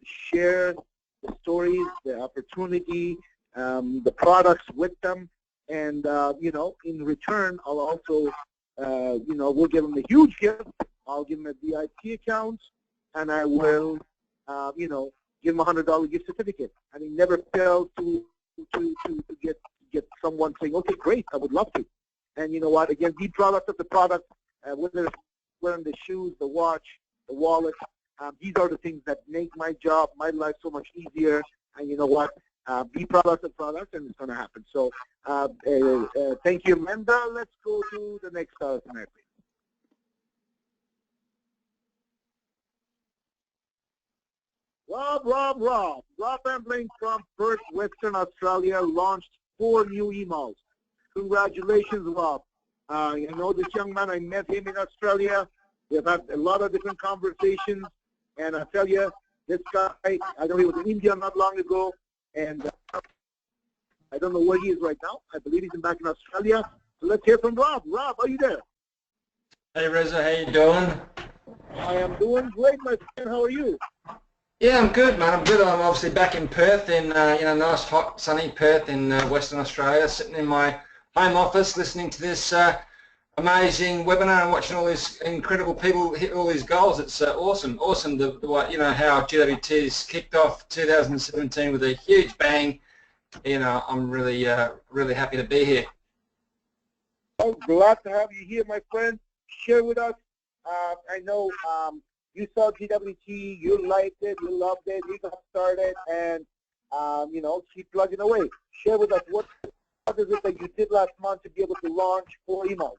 Speaker 3: share the stories, the opportunity, the products with them, and you know, in return, I'll also, you know, we'll give them a huge gift. I'll give them a VIP account. and I will, you know, give him a $100 gift certificate. And he never failed to get someone saying, okay, great, I would love to. And you know what? Again, the product of the product, whether it's wearing the shoes, the watch, the wallet, these are the things that make my job, my life so much easier. And you know what? Be product of product, and it's going to happen. So thank you, Amanda. Let's go to the next star tonight, please. Rob Ambling from Perth, Western Australia, launched 4 new emails. Congratulations, Rob. I know this young man. I met him in Australia. We've had a lot of different conversations, and I tell you, this guy, I know he was in India not long ago, and I don't know where he is right now. I believe he's back in Australia. So let's hear from Rob. Rob, are you there?
Speaker 11: Hey Reza, how you doing?
Speaker 3: I am doing great, my friend. How are you?
Speaker 11: Yeah, I'm good, man. I'm good. I'm obviously back in Perth, in nice, hot, sunny Perth in Western Australia, sitting in my home office, listening to this amazing webinar and watching all these incredible people hit all these goals. It's awesome. How GWT's kicked off 2017 with a huge bang. I'm really happy to be here.
Speaker 3: I'm glad to have you here, my friend. Share with us. I know you saw GWT, you liked it, you loved it, you got started, and keep plugging away. Share with us what is it that you did last month to be able to launch 4 emails.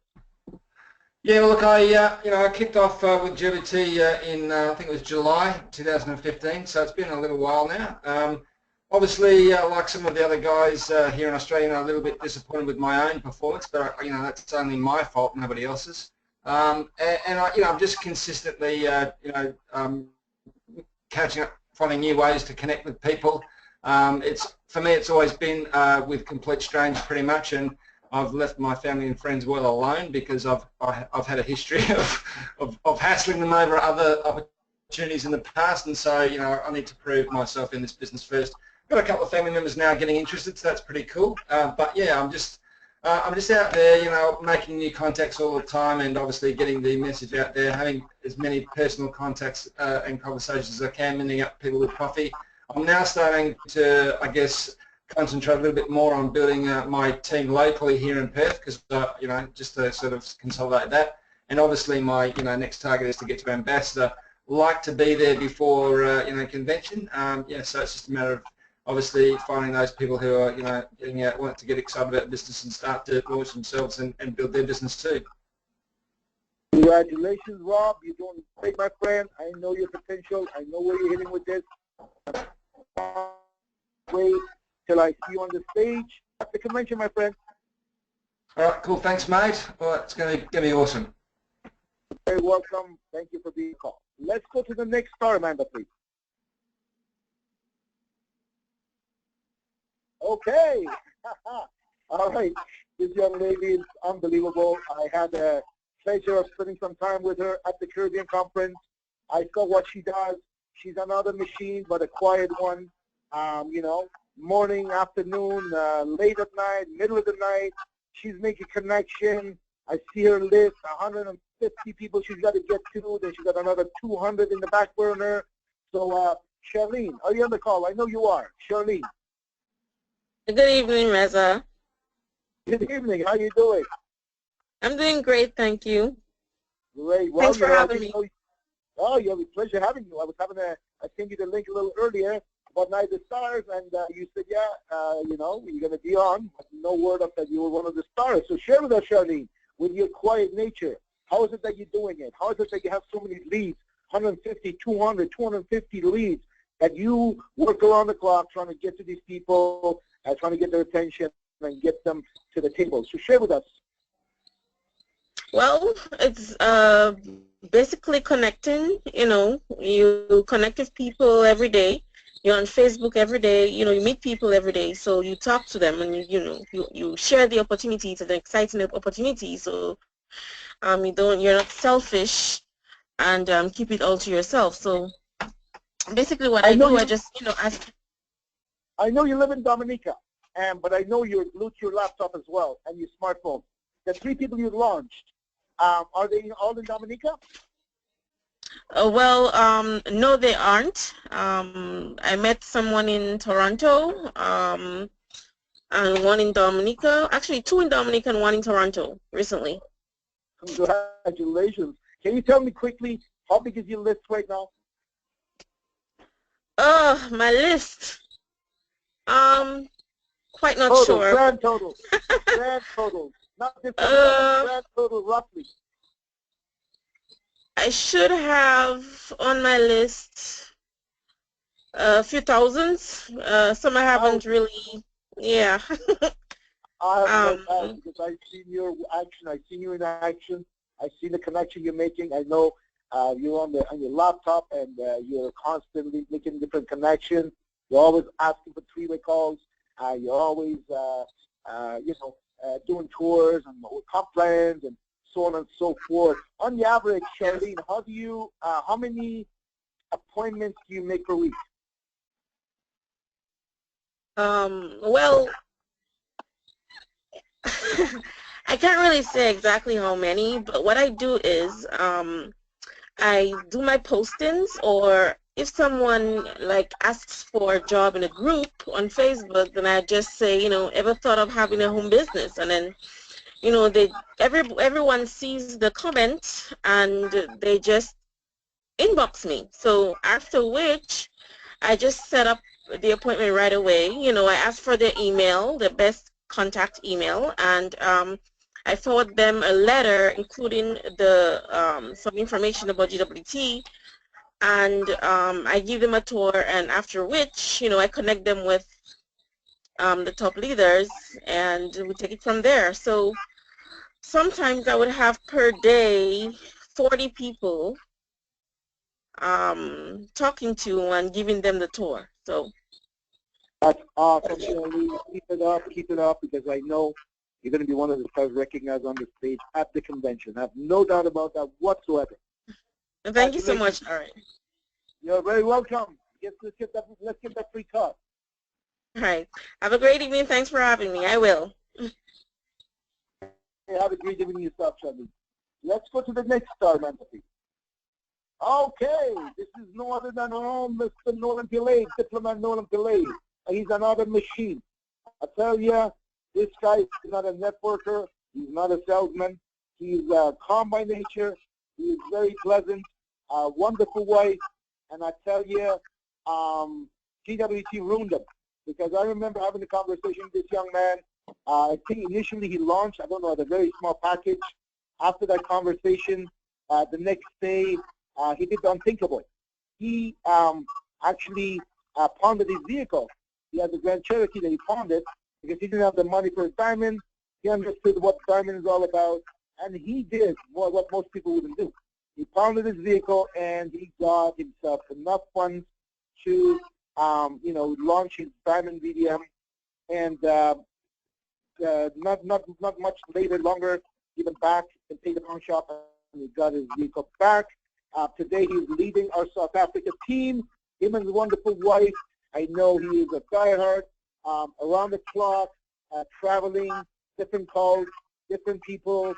Speaker 11: Yeah, well, look, I kicked off with GWT in I think it was July 2015, so it's been a little while now. Obviously, like some of the other guys here in Australia, I'm a little bit disappointed with my own performance, but that's only my fault, nobody else's. I'm just consistently, catching up, finding new ways to connect with people. For me, it's always been with complete strangers, pretty much, and I've left my family and friends well alone because I've had a history of hassling them over other opportunities in the past, and so I need to prove myself in this business first. Got a couple of family members now getting interested, so that's pretty cool. But yeah, I'm just out there, making new contacts all the time, and obviously getting the message out there, having as many personal contacts and conversations as I can, meeting up people with coffee. I'm now starting to, I guess, concentrate a little bit more on building my team locally here in Perth, because just to sort of consolidate that. And obviously, my next target is to get to ambassador. Like to be there before convention. So it's just a matter of obviously finding those people who are getting out, want to get excited about business and start to launch themselves and build their business too.
Speaker 3: Congratulations, Rob. You're doing great, my friend. I know your potential. I know where you're hitting with this. Wait till I see you on the stage at the convention, my friend.
Speaker 11: All right, cool. Thanks, mate. Well, it's going to be awesome.
Speaker 3: Very welcome. Thank you for being called. Let's go to the next star, Amanda, please. Okay. All right. This young lady is unbelievable. I had the pleasure of spending some time with her at the Caribbean Conference. I saw what she does. She's another machine, but a quiet one. Morning, afternoon, late at night, middle of the night. She's making connection. I see her list, 150 people she's got to get to. Then she's got another 200 in the back burner. So, Charlene, are you on the call? I know you are. Charlene.
Speaker 12: Good evening, Reza.
Speaker 3: Good evening. How you doing?
Speaker 12: I'm doing great, thank you.
Speaker 3: Great. Well,
Speaker 12: thanks for having me.
Speaker 3: Oh, yeah, it was a pleasure having you. I sent you the link a little earlier about Night of the Stars, and you said, yeah, you're going to be on, but no word of that you were one of the stars. So share with us, Charlene, with your quiet nature. How is it that you're doing it? How is it that you have so many leads, 150, 200, 250 leads, that you work around the clock trying to get to these people, trying to get their attention and get them to the table? So share with us.
Speaker 12: Well, it's basically connecting. You connect with people every day. You're on Facebook every day. You meet people every day. So you talk to them, and you share the opportunities and the exciting opportunities. So you're not selfish, and keep it all to yourself. So basically, what I do, I just ask.
Speaker 3: I know you live in Dominica, but I know you're glued to your laptop as well and your smartphone. The 3 people you launched, are they all in Dominica?
Speaker 12: No, they aren't. I met someone in Toronto, and one in Dominica. Actually, two in Dominica and one in Toronto recently.
Speaker 3: Congratulations. Can you tell me quickly, how big is your list right now?
Speaker 12: Oh, my list. Quite not
Speaker 3: Total,
Speaker 12: sure.
Speaker 3: grand total. Grand total. Not different, grand total roughly.
Speaker 12: I should have on my list a few thousands. Some I haven't really, yeah.
Speaker 3: I have because I've seen your action. I've seen you in action. I've seen the connection you're making. I know you're on your laptop and you're constantly making different connections. You're always asking for three-way calls. You're always, doing tours and comp plans and so on and so forth. On the average, Charlene, how many appointments do you make per week?
Speaker 12: Well, I can't really say exactly how many, but what I do is I do my postings, or if someone like asks for a job in a group on Facebook, then I just say, ever thought of having a home business? And then, everyone sees the comment and they just inbox me. So after which, I just set up the appointment right away. I ask for their email, the best contact email, and I forward them a letter including some information about GWT, and I give them a tour, and after which, I connect them with the top leaders, and we take it from there. So sometimes I would have per day 40 people talking to and giving them the tour. So
Speaker 3: that's awesome, Charlene. Keep it up, because I know you're going to be one of the stars recognized on the stage at the convention. I have no doubt about that whatsoever.
Speaker 12: Thank you so much. All right.
Speaker 3: You're very welcome. Let's get that free cut.
Speaker 12: All right. Have a great evening. Thanks for having me. I will.
Speaker 3: Hey, have a great evening yourself, Charlene. Let's go to the next star, Mantafi. Okay, this is no other than our own Mr. Nolan Pillay, Diplomat Nolan Pillay. He's another machine. I tell you, this guy is not a networker. He's not a salesman. He's calm by nature. He's very pleasant, wonderful wife. And I tell you, GWT ruined him, because I remember having a conversation with this young man. I think initially he launched, I don't know, at a very small package. After that conversation, the next day, he did the unthinkable. He actually pawned his vehicle. He had the Grand Cherokee that he pawned it because he didn't have the money for his diamond. He understood what diamond is all about, and he did what most people wouldn't do. He pawned his vehicle, and he got himself enough funds to, launch his diamond VDM. And not much longer, he went back and paid the pawn shop, and he got his vehicle back. Today he's leading our South Africa team. Him and his wonderful wife. I know he is a diehard, around the clock, traveling, different calls, different people,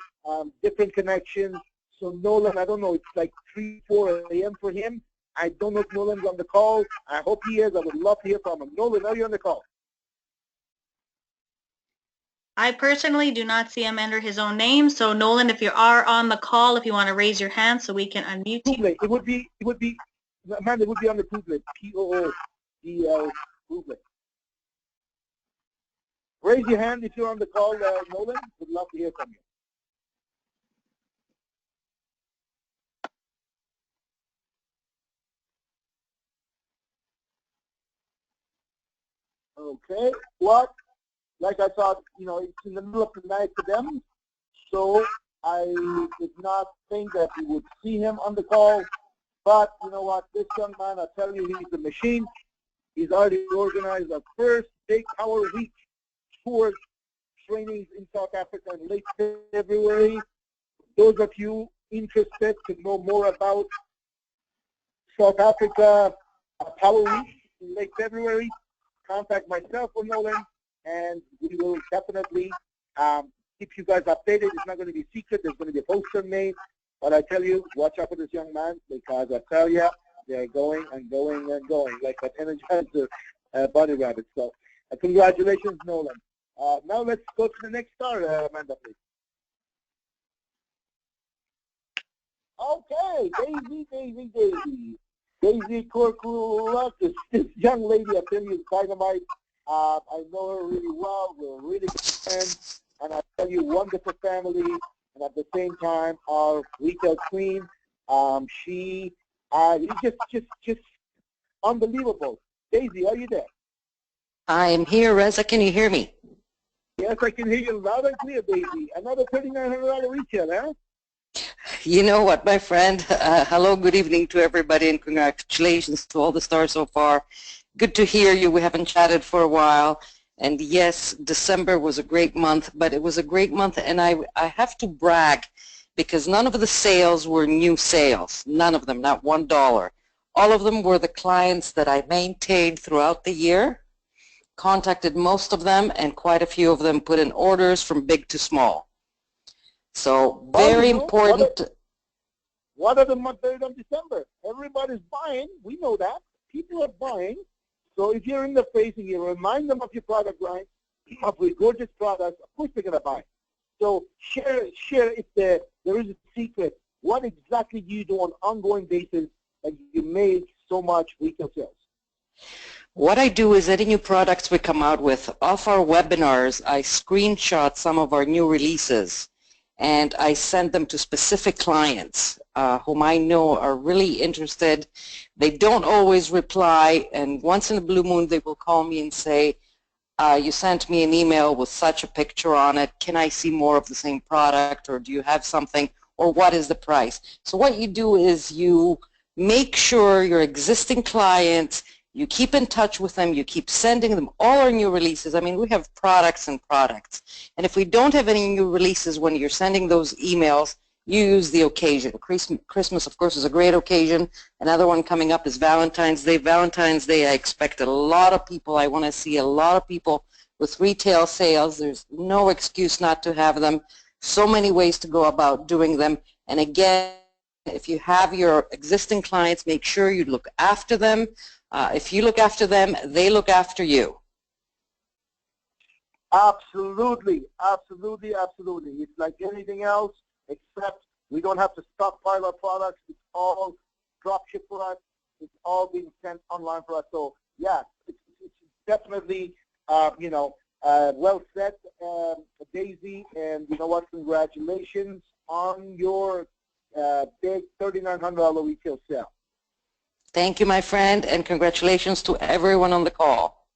Speaker 3: different connections. So Nolan, I don't know, it's like 3, 4 a.m. for him. I don't know if Nolan's on the call. I hope he is. I would love to hear from him. Nolan, are you on the call?
Speaker 2: I personally do not see him enter his own name. So Nolan, if you are on the call, if you want to raise your hand so we can unmute you.
Speaker 3: It would be, Amanda, it would be on the Poodlet, P-O-O-D-L, Poodlet. Raise your hand if you're on the call, Nolan. Would love to hear from you. Okay, well, like I thought, it's in the middle of the night for them, so I did not think that we would see him on the call. But you know what, this young man, I tell you, he's a machine. He's already organized our first Big Power Week tour trainings in South Africa in late February. Those of you interested to know more about South Africa Power Week in late February, contact myself or Nolan, and we will definitely keep you guys updated. It's not going to be secret. There's going to be a poster made But I tell you, watch out for this young man, because I tell you, they're going and going and going like an energizer bunny rabbit. So congratulations, Nolan. Now let's go to the next star, Amanda, please. Okay, Daisy Corculakis. This young lady, I tell you, is dynamite. I know her really well. We're really good friends. And I tell you, wonderful family. And at the same time, our retail queen. She is just unbelievable. Daisy, are you there?
Speaker 13: I am here, Reza. Can you hear me?
Speaker 3: Yes, I can hear you loud and clear, Daisy. Another $3,900 retail, huh?
Speaker 13: You know what, my friend? Hello, good evening to everybody, and congratulations to all the stars so far. Good to hear you. We haven't chatted for a while. And yes, December was a great month, but it was a great month, and I have to brag, because none of the sales were new sales. None of them, not $1. All of them were the clients that I maintained throughout the year, contacted most of them, and quite a few of them put in orders from big to small. So very important.
Speaker 3: What are the month period of December? Everybody's buying. We know that. People are buying. So if you're in the face and you remind them of your product line, of your gorgeous products, of course they're going to buy. So share if there is a secret. What exactly do you do on an ongoing basis that you make so much retail sales?
Speaker 13: What I do is any new products we come out with, off our webinars, I screenshot some of our new releases, and I send them to specific clients whom I know are really interested. They don't always reply, and once in a blue moon they will call me and say, you sent me an email with such a picture on it. Can I see more of the same product, or do you have something, or what is the price? So what you do is you make sure your existing clients, you keep in touch with them, you keep sending them all our new releases. I mean, we have products and products. And if we don't have any new releases when you're sending those emails, you use the occasion. Christmas, of course, is a great occasion. Another one coming up is Valentine's Day. Valentine's Day, I expect a lot of people. I want to see a lot of people with retail sales. There's no excuse not to have them. So many ways to go about doing them. And again, if you have your existing clients, make sure you look after them. If you look after them, they look after you.
Speaker 3: Absolutely, absolutely, absolutely. It's like anything else, except we don't have to stockpile our products. It's all drop ship for us. It's all being sent online for us. So yeah, it's definitely, well said, Daisy. And you know what? Congratulations on your big $3,900 retail sale.
Speaker 13: Thank you, my friend, and congratulations to everyone on the call.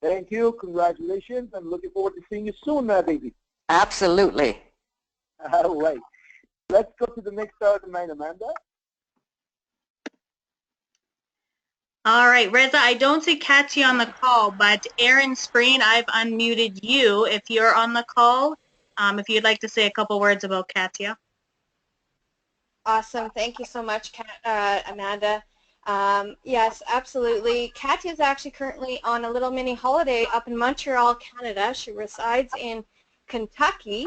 Speaker 3: Thank you. Congratulations. I'm looking forward to seeing you soon, Daisy.
Speaker 13: Absolutely.
Speaker 3: All right. Let's go to the next star of the night, Amanda.
Speaker 2: All right, Reza, I don't see Katya on the call, but Aaron Spreen, I've unmuted you if you're on the call. If you'd like to say a couple words about Katya.
Speaker 14: Awesome. Thank you so much, Amanda. Yes, absolutely. Katya is actually currently on a little mini holiday up in Montreal, Canada. She resides in Kentucky,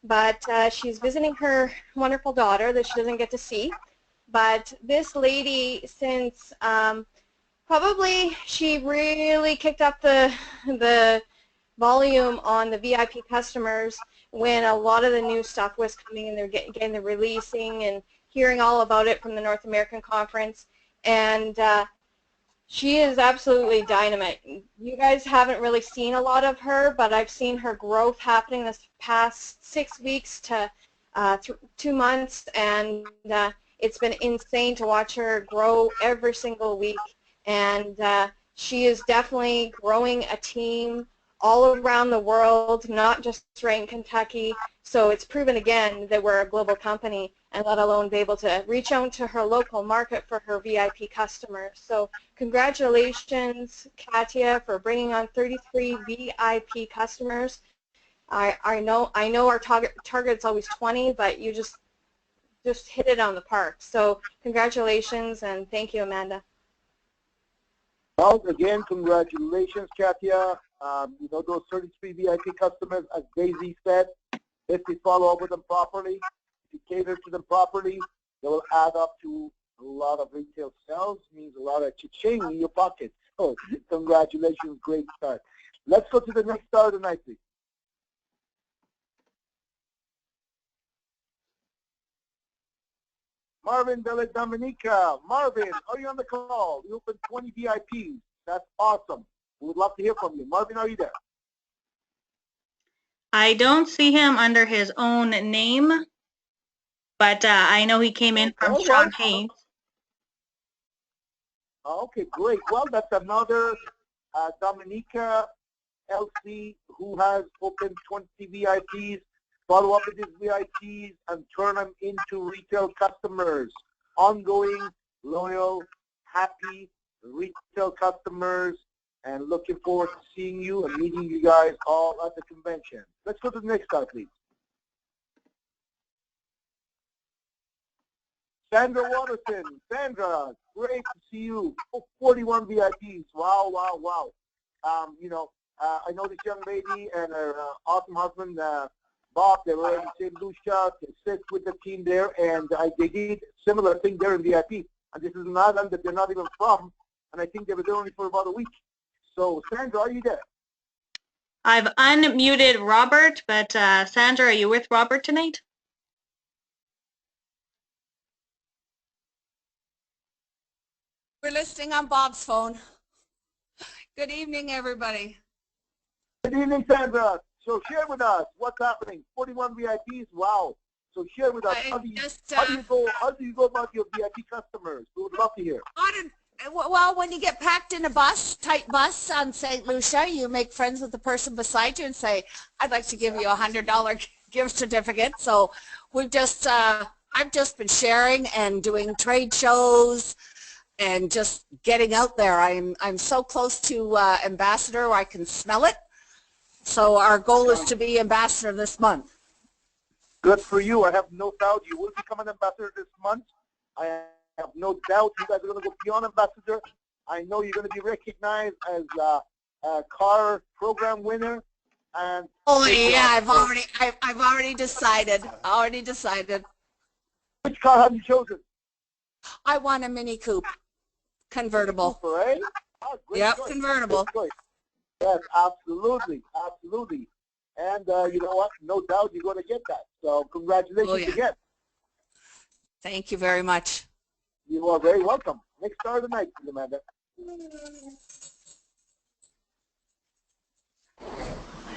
Speaker 14: but she's visiting her wonderful daughter that she doesn't get to see. But this lady, since probably she really kicked up the volume on the VIP customers when a lot of the new stuff was coming and they're getting the releasing and hearing all about it from the North American Conference. And she is absolutely dynamite. You guys haven't really seen a lot of her, but I've seen her growth happening this past 6 weeks to 2 months, and it's been insane to watch her grow every single week. And she is definitely growing a team all around the world, not just right in Kentucky. So it's proven again that we're a global company, and let alone be able to reach out to her local market for her VIP customers. So congratulations, Katya, for bringing on 33 VIP customers. I know our target's always 20, but you just hit it on the park. So congratulations, and thank you, Amanda.
Speaker 3: Well, again, congratulations, Katya. Those 33 VIP customers, as Daisy said, if we follow up with them properly, you cater to them properly, they will add up to a lot of retail sales, means a lot of cha-ching in your pocket. So congratulations, great start. Let's go to the next star of the night, please. Marvin Della Dominica. Marvin, are you on the call? We opened 20 VIPs. That's awesome. We would love to hear from you. Marvin, are you there?
Speaker 2: I don't see him under his own name, but I know he came in from Strong Haynes.
Speaker 3: Okay, great. Well, that's another Dominica LC who has opened 20 VIPs. Follow up with these VIPs and turn them into retail customers. Ongoing, loyal, happy retail customers, and looking forward to seeing you and meeting you guys all at the convention. Let's go to the next slide, please. Sandra Watterson. Sandra, great to see you. 41 VIPs. Wow, wow, wow. I know this young lady and her awesome husband, Bob, they were in St. Lucia to sit with the team there, and they did similar thing there in VIP. And this is an island that they're not even from, and I think they were there only for about a week. So, Sandra, are you there?
Speaker 2: I've unmuted Robert, but Sandra, are you with Robert tonight?
Speaker 15: We're listening on Bob's phone. Good evening, everybody.
Speaker 3: Good evening, Sandra. So share with us what's happening. 41 VIPs, wow. So share with us. How do you go about your VIP customers? We would love to hear.
Speaker 15: Well, when you get packed in a bus, tight bus on St. Lucia, you make friends with the person beside you and say, I'd like to give you a $100 gift certificate. So we've just, I've just been sharing and doing trade shows and just getting out there. I'm so close to ambassador where I can smell it. So our goal is to be ambassador this month.
Speaker 3: Good for you. I have no doubt you will become an ambassador this month. I have no doubt you guys are going to go beyond ambassador. I know you're going to be recognized as a car program winner. And
Speaker 15: oh yeah, I've already decided.
Speaker 3: Which car have you chosen?
Speaker 15: I want a Mini Coupe, convertible.
Speaker 3: Super, eh? Oh,
Speaker 15: yep,
Speaker 3: choice.
Speaker 15: convertible.
Speaker 3: Yes, absolutely, absolutely. And you know what? No doubt you're going to get that. So congratulations again.
Speaker 15: Thank you very much.
Speaker 3: You are very welcome. Next star of the night, Amanda.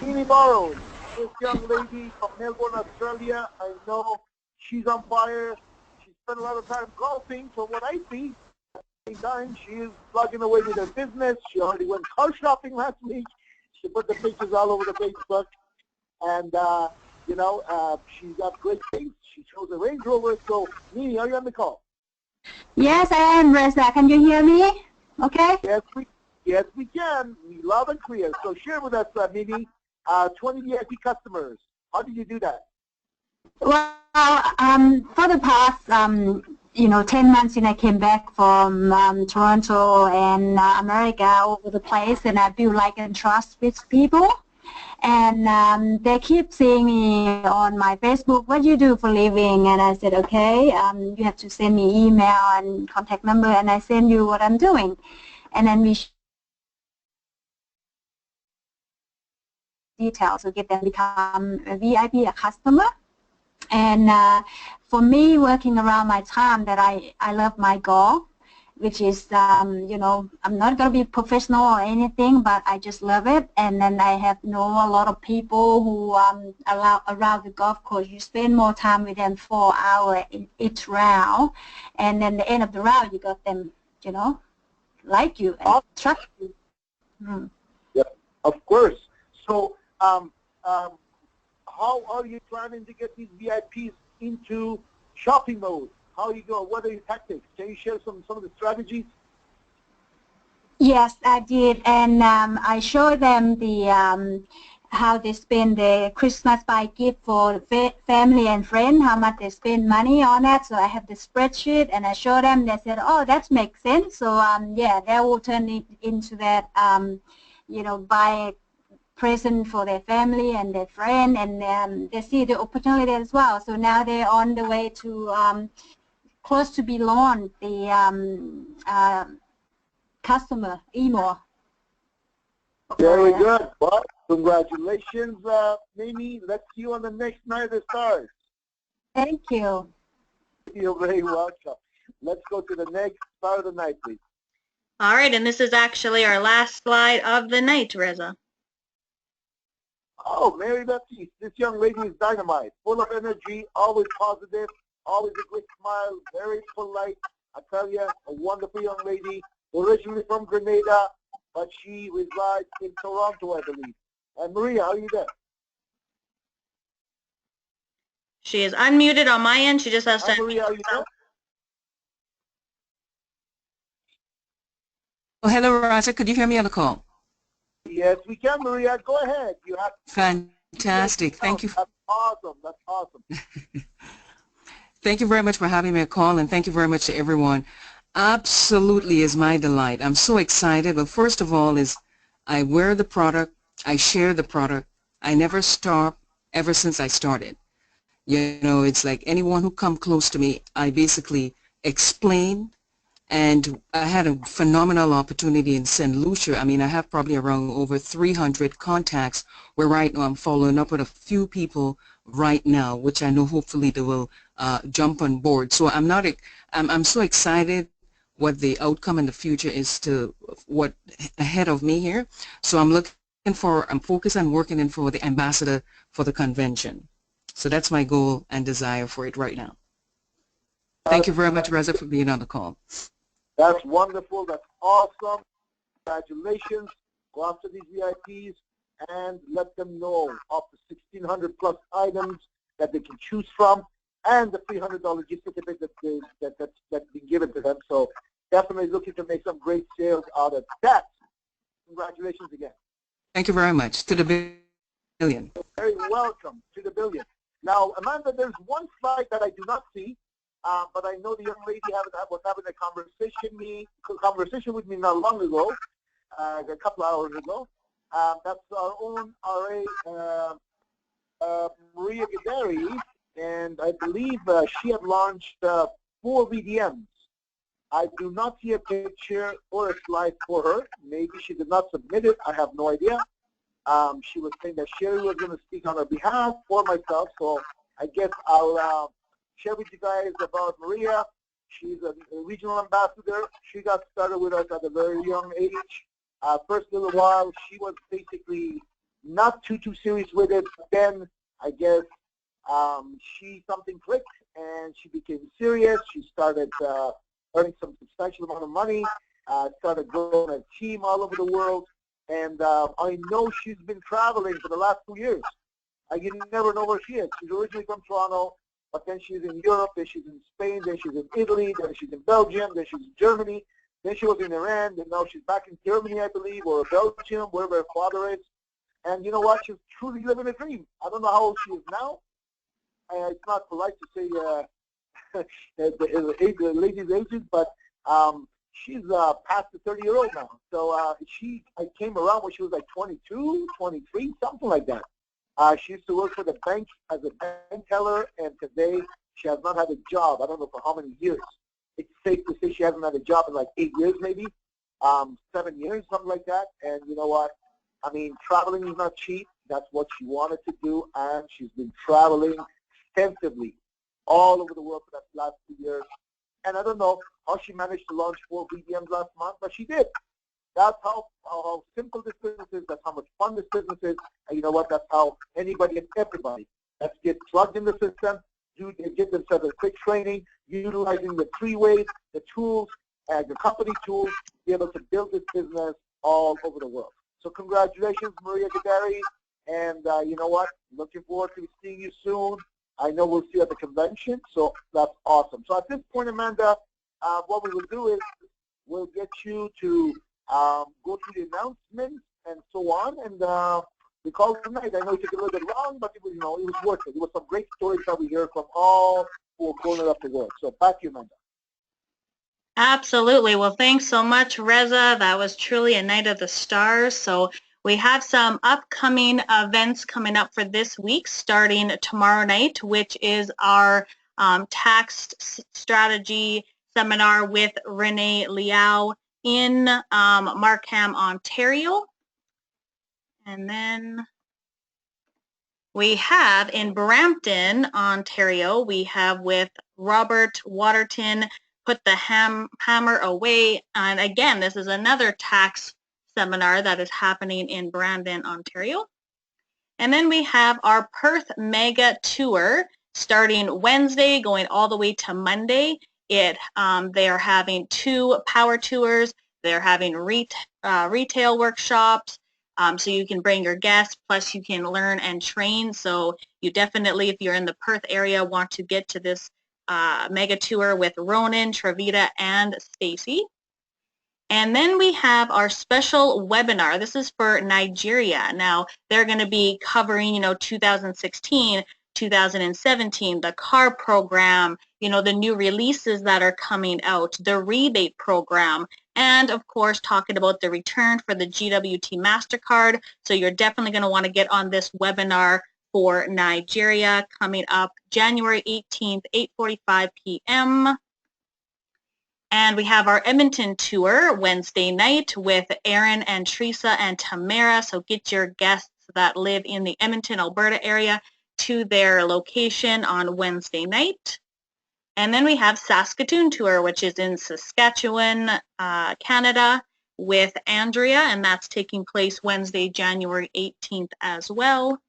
Speaker 3: Jeannie Morrow, this young lady from Melbourne, Australia. I know she's on fire. She spent a lot of time golfing, from what I see. Time she is plugging away with her business. She already went car shopping last week. She put the pictures all over the Facebook, and she's got great things. She chose a Range Rover. So, Nini, are you on the call?
Speaker 16: Yes, I am, Reza. Can you hear me? Okay.
Speaker 3: Yes, we can. We loud and clear. So, share with us, Nini, 20 VIP customers. How did you do that?
Speaker 16: Well, for the past 10 months, I came back from Toronto and America, over the place, and I build like and trust with people. And they keep seeing me on my Facebook, what do you do for a living? And I said, okay, you have to send me email and contact number, and I send you what I'm doing. And then we details to get them become a VIP, a customer. And for me, working around my time, that I love my goal, which is, I'm not going to be professional or anything, but I just love it. And then I have know a lot of people who around the golf course. You spend more time with them, 4 hours in each round, and then the end of the round, you got them, like you and trust you. Mm.
Speaker 3: Yeah, of course. So, how are you planning to get these VIPs into shopping mode? How are you going? What are your tactics? Can you share some of the strategies?
Speaker 16: Yes, I did, and I showed them the how they spend the Christmas buy gift for family and friend, how much they spend money on that. So I have the spreadsheet, and I showed them. They said, "Oh, that makes sense." So yeah, they will turn it into that, buy present for their family and their friend, and they see the opportunity as well. So now they're on the way to close to be launched, the customer email.
Speaker 3: Very good. Well, congratulations, Mimi. Let's see you on the next Night of the Stars.
Speaker 16: Thank you.
Speaker 3: You're very welcome. Let's go to the next star of the night, please.
Speaker 2: All right, and this is actually our last slide of the night, Reza.
Speaker 3: Oh, Mary Baptiste, this young lady is dynamite, full of energy, always positive, always a great smile, very polite. I tell you, a wonderful young lady, originally from Grenada, but she resides in Toronto, I believe. And Maria, are you there?
Speaker 2: She is unmuted on my end. She just has to.
Speaker 3: Hi, Maria, are you there?
Speaker 17: Oh, hello, Roger. Could you hear me on the call?
Speaker 3: Yes, we can, Maria. Go ahead. You have
Speaker 17: Fantastic. Thank you.
Speaker 3: That's awesome. That's awesome.
Speaker 17: Thank you very much for having me a call, and thank you very much to everyone. Absolutely is my delight. I'm so excited. But first of all is I wear the product. I share the product. I never stop ever since I started. You know, it's like anyone who come close to me, I basically explain. And I had a phenomenal opportunity in St. Lucia. I mean, I have probably around over 300 contacts where right now I'm following up with a few people right now, which I know hopefully they will jump on board. So I'm so excited what the outcome in the future is to what ahead of me here. So I'm focused on working in for the ambassador for the convention. So that's my goal and desire for it right now. Thank you very much, Reza, for being on the call.
Speaker 3: That's wonderful. That's awesome. Congratulations. Go after these VIPs and let them know of the 1,600 plus items that they can choose from and the $300 gift certificate that's been given to them. So definitely looking to make some great sales out of that. Congratulations again.
Speaker 17: Thank you very much. To the billion.
Speaker 3: Very welcome to the billion. Now, Amanda, there's one slide that I do not see. But I know the young lady was having a conversation with me not long ago, a couple hours ago. That's our own RA, Maria Gadari, and I believe she had launched 4 VDMs. I do not see a picture or a slide for her. Maybe she did not submit it. I have no idea. She was saying that Sherry was going to speak on her behalf for myself, so I guess I'll share with you guys about Maria. She's a regional ambassador. She got started with us at a very young age. First little while, she was basically not too serious with it. But then, I guess, something clicked and she became serious. She started earning some substantial amount of money, started growing a team all over the world. And I know she's been traveling for the last 2 years. You never know where she is. She's originally from Toronto, but then she's in Europe, then she's in Spain, then she's in Italy, then she's in Belgium, then she's in Germany, then she was in Iran, and now she's back in Germany, I believe, or Belgium, wherever her father is. And you know what? She's truly living a dream. I don't know how old she is now. It's not polite to say the lady's ages, but she's past the 30-year-old now. So I came around when she was like 22, 23, something like that. She used to work for the bank as a bank teller, and today she has not had a job. I don't know for how many years. It's safe to say she hasn't had a job in like 8 years maybe, 7 years, something like that. And you know what? I mean, traveling is not cheap. That's what she wanted to do, and she's been traveling extensively all over the world for the last 2 years. And I don't know how she managed to launch 4 VDMs last month, but she did. That's how simple this business is. That's how much fun this business is. And you know what? That's how anybody and everybody that's get plugged in the system, get themselves a quick training, utilizing the 3 ways, the tools, the company tools, be able to build this business all over the world. So congratulations, Maria Gadari. And you know what? Looking forward to seeing you soon. I know we'll see you at the convention, so that's awesome. So at this point, Amanda, what we will do is we'll get you to go through the announcements and so on, and we call it tonight. I know it took a little bit long, but it was, it was worth it. It was some great stories that we hear from all 4 corners of the world. So back to you, Amanda.
Speaker 2: Absolutely. Well, thanks so much, Reza. That was truly a night of the stars. So We have some upcoming events coming up for this week, starting tomorrow night, which is our tax strategy seminar with Renee Liao in Markham, Ontario. And then we have in Brampton, Ontario, we have with Robert Waterton, Put the Hammer Away. And again, this is another tax seminar that is happening in Brandon, Ontario. And then we have our Perth Mega Tour starting Wednesday, going all the way to Monday. They are having 2 power tours. They're having retail workshops. So you can bring your guests, plus you can learn and train. So you definitely, if you're in the Perth area, want to get to this mega tour with Ronan, Travita, and Stacy. And then we have our special webinar. This is for Nigeria. Now, they're going to be covering, 2016, 2017, the CAR program, the new releases that are coming out, the rebate program, and of course, talking about the return for the GWT MasterCard. So you're definitely going to want to get on this webinar for Nigeria coming up January 18th, 8:45 p.m. And we have our Edmonton tour Wednesday night with Aaron and Teresa and Tamara. So get your guests that live in the Edmonton, Alberta area to their location on Wednesday night. And then we have Saskatoon tour, which is in Saskatchewan, Canada with Andrea, and that's taking place Wednesday, January 18th as well.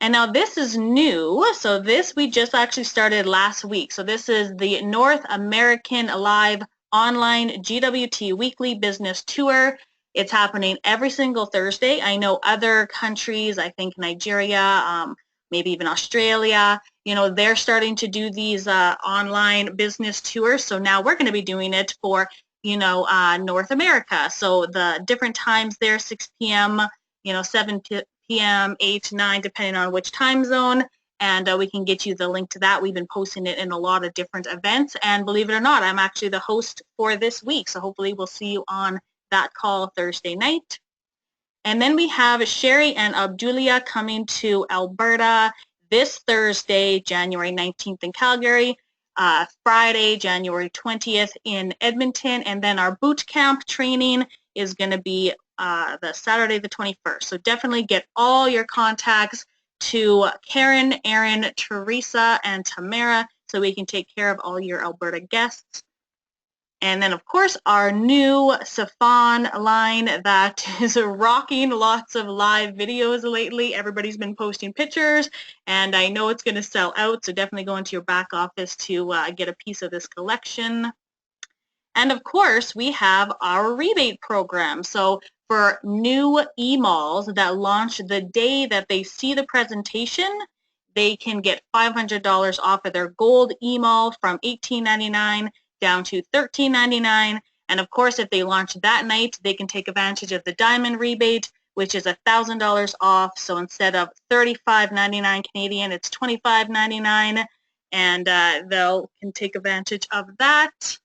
Speaker 2: And now this is new, so this we just actually started last week. So this is the North American Live Online GWT Weekly Business Tour. It's happening every single Thursday. I know other countries, I think Nigeria, maybe even Australia, they're starting to do these online business tours. So now we're going to be doing it for, North America. So the different times there, 6 p.m., 7 p.m., 8, 9, depending on which time zone, and we can get you the link to that. We've been posting it in a lot of different events, and believe it or not, I'm actually the host for this week, so hopefully we'll see you on that call Thursday night. And then we have Sherry and Abdulia coming to Alberta this Thursday, January 19th in Calgary, Friday, January 20th in Edmonton, and then our boot camp training is going to be the Saturday the 21st. So definitely get all your contacts to Karen, Aaron, Teresa, and Tamara so we can take care of all your Alberta guests. And then, of course, our new Safan line that is rocking lots of live videos lately. Everybody's been posting pictures, and I know it's going to sell out, so definitely go into your back office to get a piece of this collection. And, of course, we have our rebate program. So for new e-malls that launch the day that they see the presentation, they can get $500 off of their gold e-mall from $18.99 down to $13.99. And of course, if they launch that night, they can take advantage of the diamond rebate, which is $1,000 off. So instead of $35.99 Canadian, it's $25.99, and they'll can take advantage of that.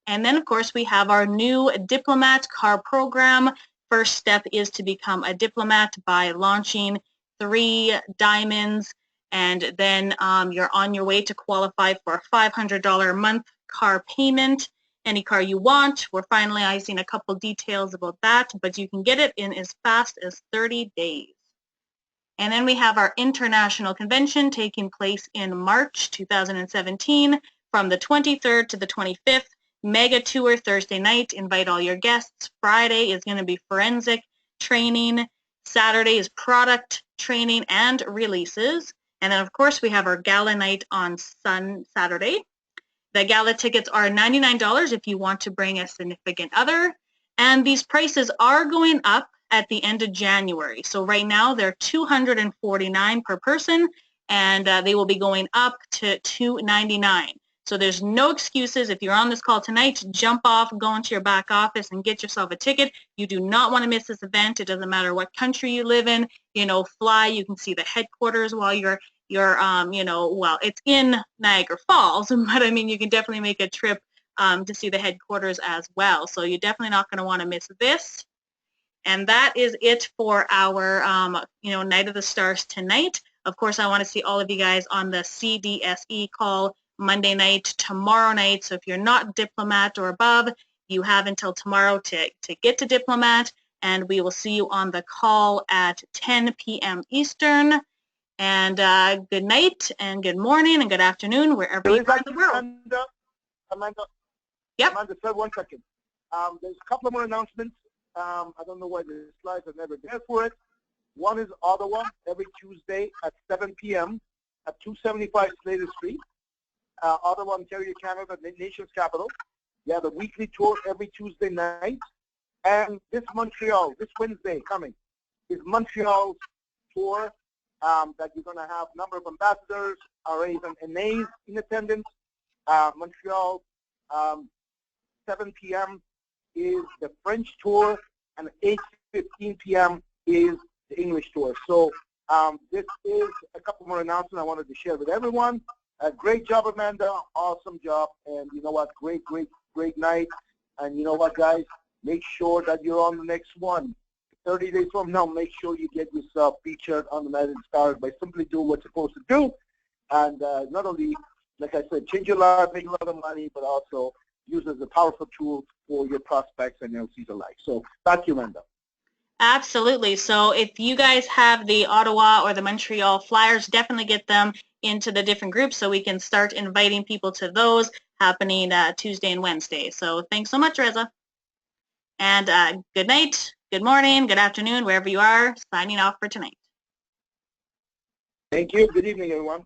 Speaker 2: And then, of course, we have our new Diplomat Car program. First step is to become a diplomat by launching 3 diamonds, and then you're on your way to qualify for a $500 a month car payment. Any car you want. We're finalizing a couple details about that, but you can get it in as fast as 30 days. And then we have our international convention taking place in March 2017 from the 23rd to the 25th. Mega tour Thursday night. Invite all your guests. Friday is going to be forensic training. Saturday is product training and releases. And then, of course, we have our gala night on Saturday. The gala tickets are $99 if you want to bring a significant other. And these prices are going up at the end of January. So right now they're $249 per person, and they will be going up to $299. So there's no excuses. If you're on this call tonight, jump off, go into your back office and get yourself a ticket. You do not want to miss this event. It doesn't matter what country you live in. Fly. You can see the headquarters while you're well, it's in Niagara Falls, but I mean, you can definitely make a trip to see the headquarters as well. So you're definitely not going to want to miss this. And that is it for our, Night of the Stars tonight. Of course, I want to see all of you guys on the CDSE call Monday night, tomorrow night. So if you're not Diplomat or above, you have until tomorrow to get to Diplomat. And we will see you on the call at 10 p.m. Eastern. And good night and good morning and good afternoon wherever you are in the world.
Speaker 3: Amanda,
Speaker 2: yep.
Speaker 3: Amanda, sir, 1 second. There's a couple of more announcements. I don't know why the slides are never there for it. One is Ottawa every Tuesday at 7 p.m. at 275 Slater Street. Ottawa, Ontario, Canada, the nation's capital. You have a weekly tour every Tuesday night. And this Montreal, this Wednesday coming, is Montreal's tour that you're going to have a number of ambassadors, RAs, and NAs in attendance. Montreal, 7 p.m. is the French tour, and 8:15 p.m. is the English tour. So this is a couple more announcements I wanted to share with everyone. Great job, Amanda. Awesome job. And you know what? Great night. And you know what, guys? Make sure that you're on the next one. 30 days from now, make sure you get yourself featured on the Night of the Stars by simply doing what you're supposed to do. And not only, like I said, change your life, make a lot of money, but also use it as a powerful tool for your prospects and LCs alike. So back to you, Amanda.
Speaker 2: Absolutely. So if you guys have the Ottawa or the Montreal flyers, definitely get them into the different groups so we can start inviting people to those happening Tuesday and Wednesday. So thanks so much, Reza. And good night, good morning, good afternoon, wherever you are, signing off for tonight.
Speaker 3: Thank you. Good evening, everyone.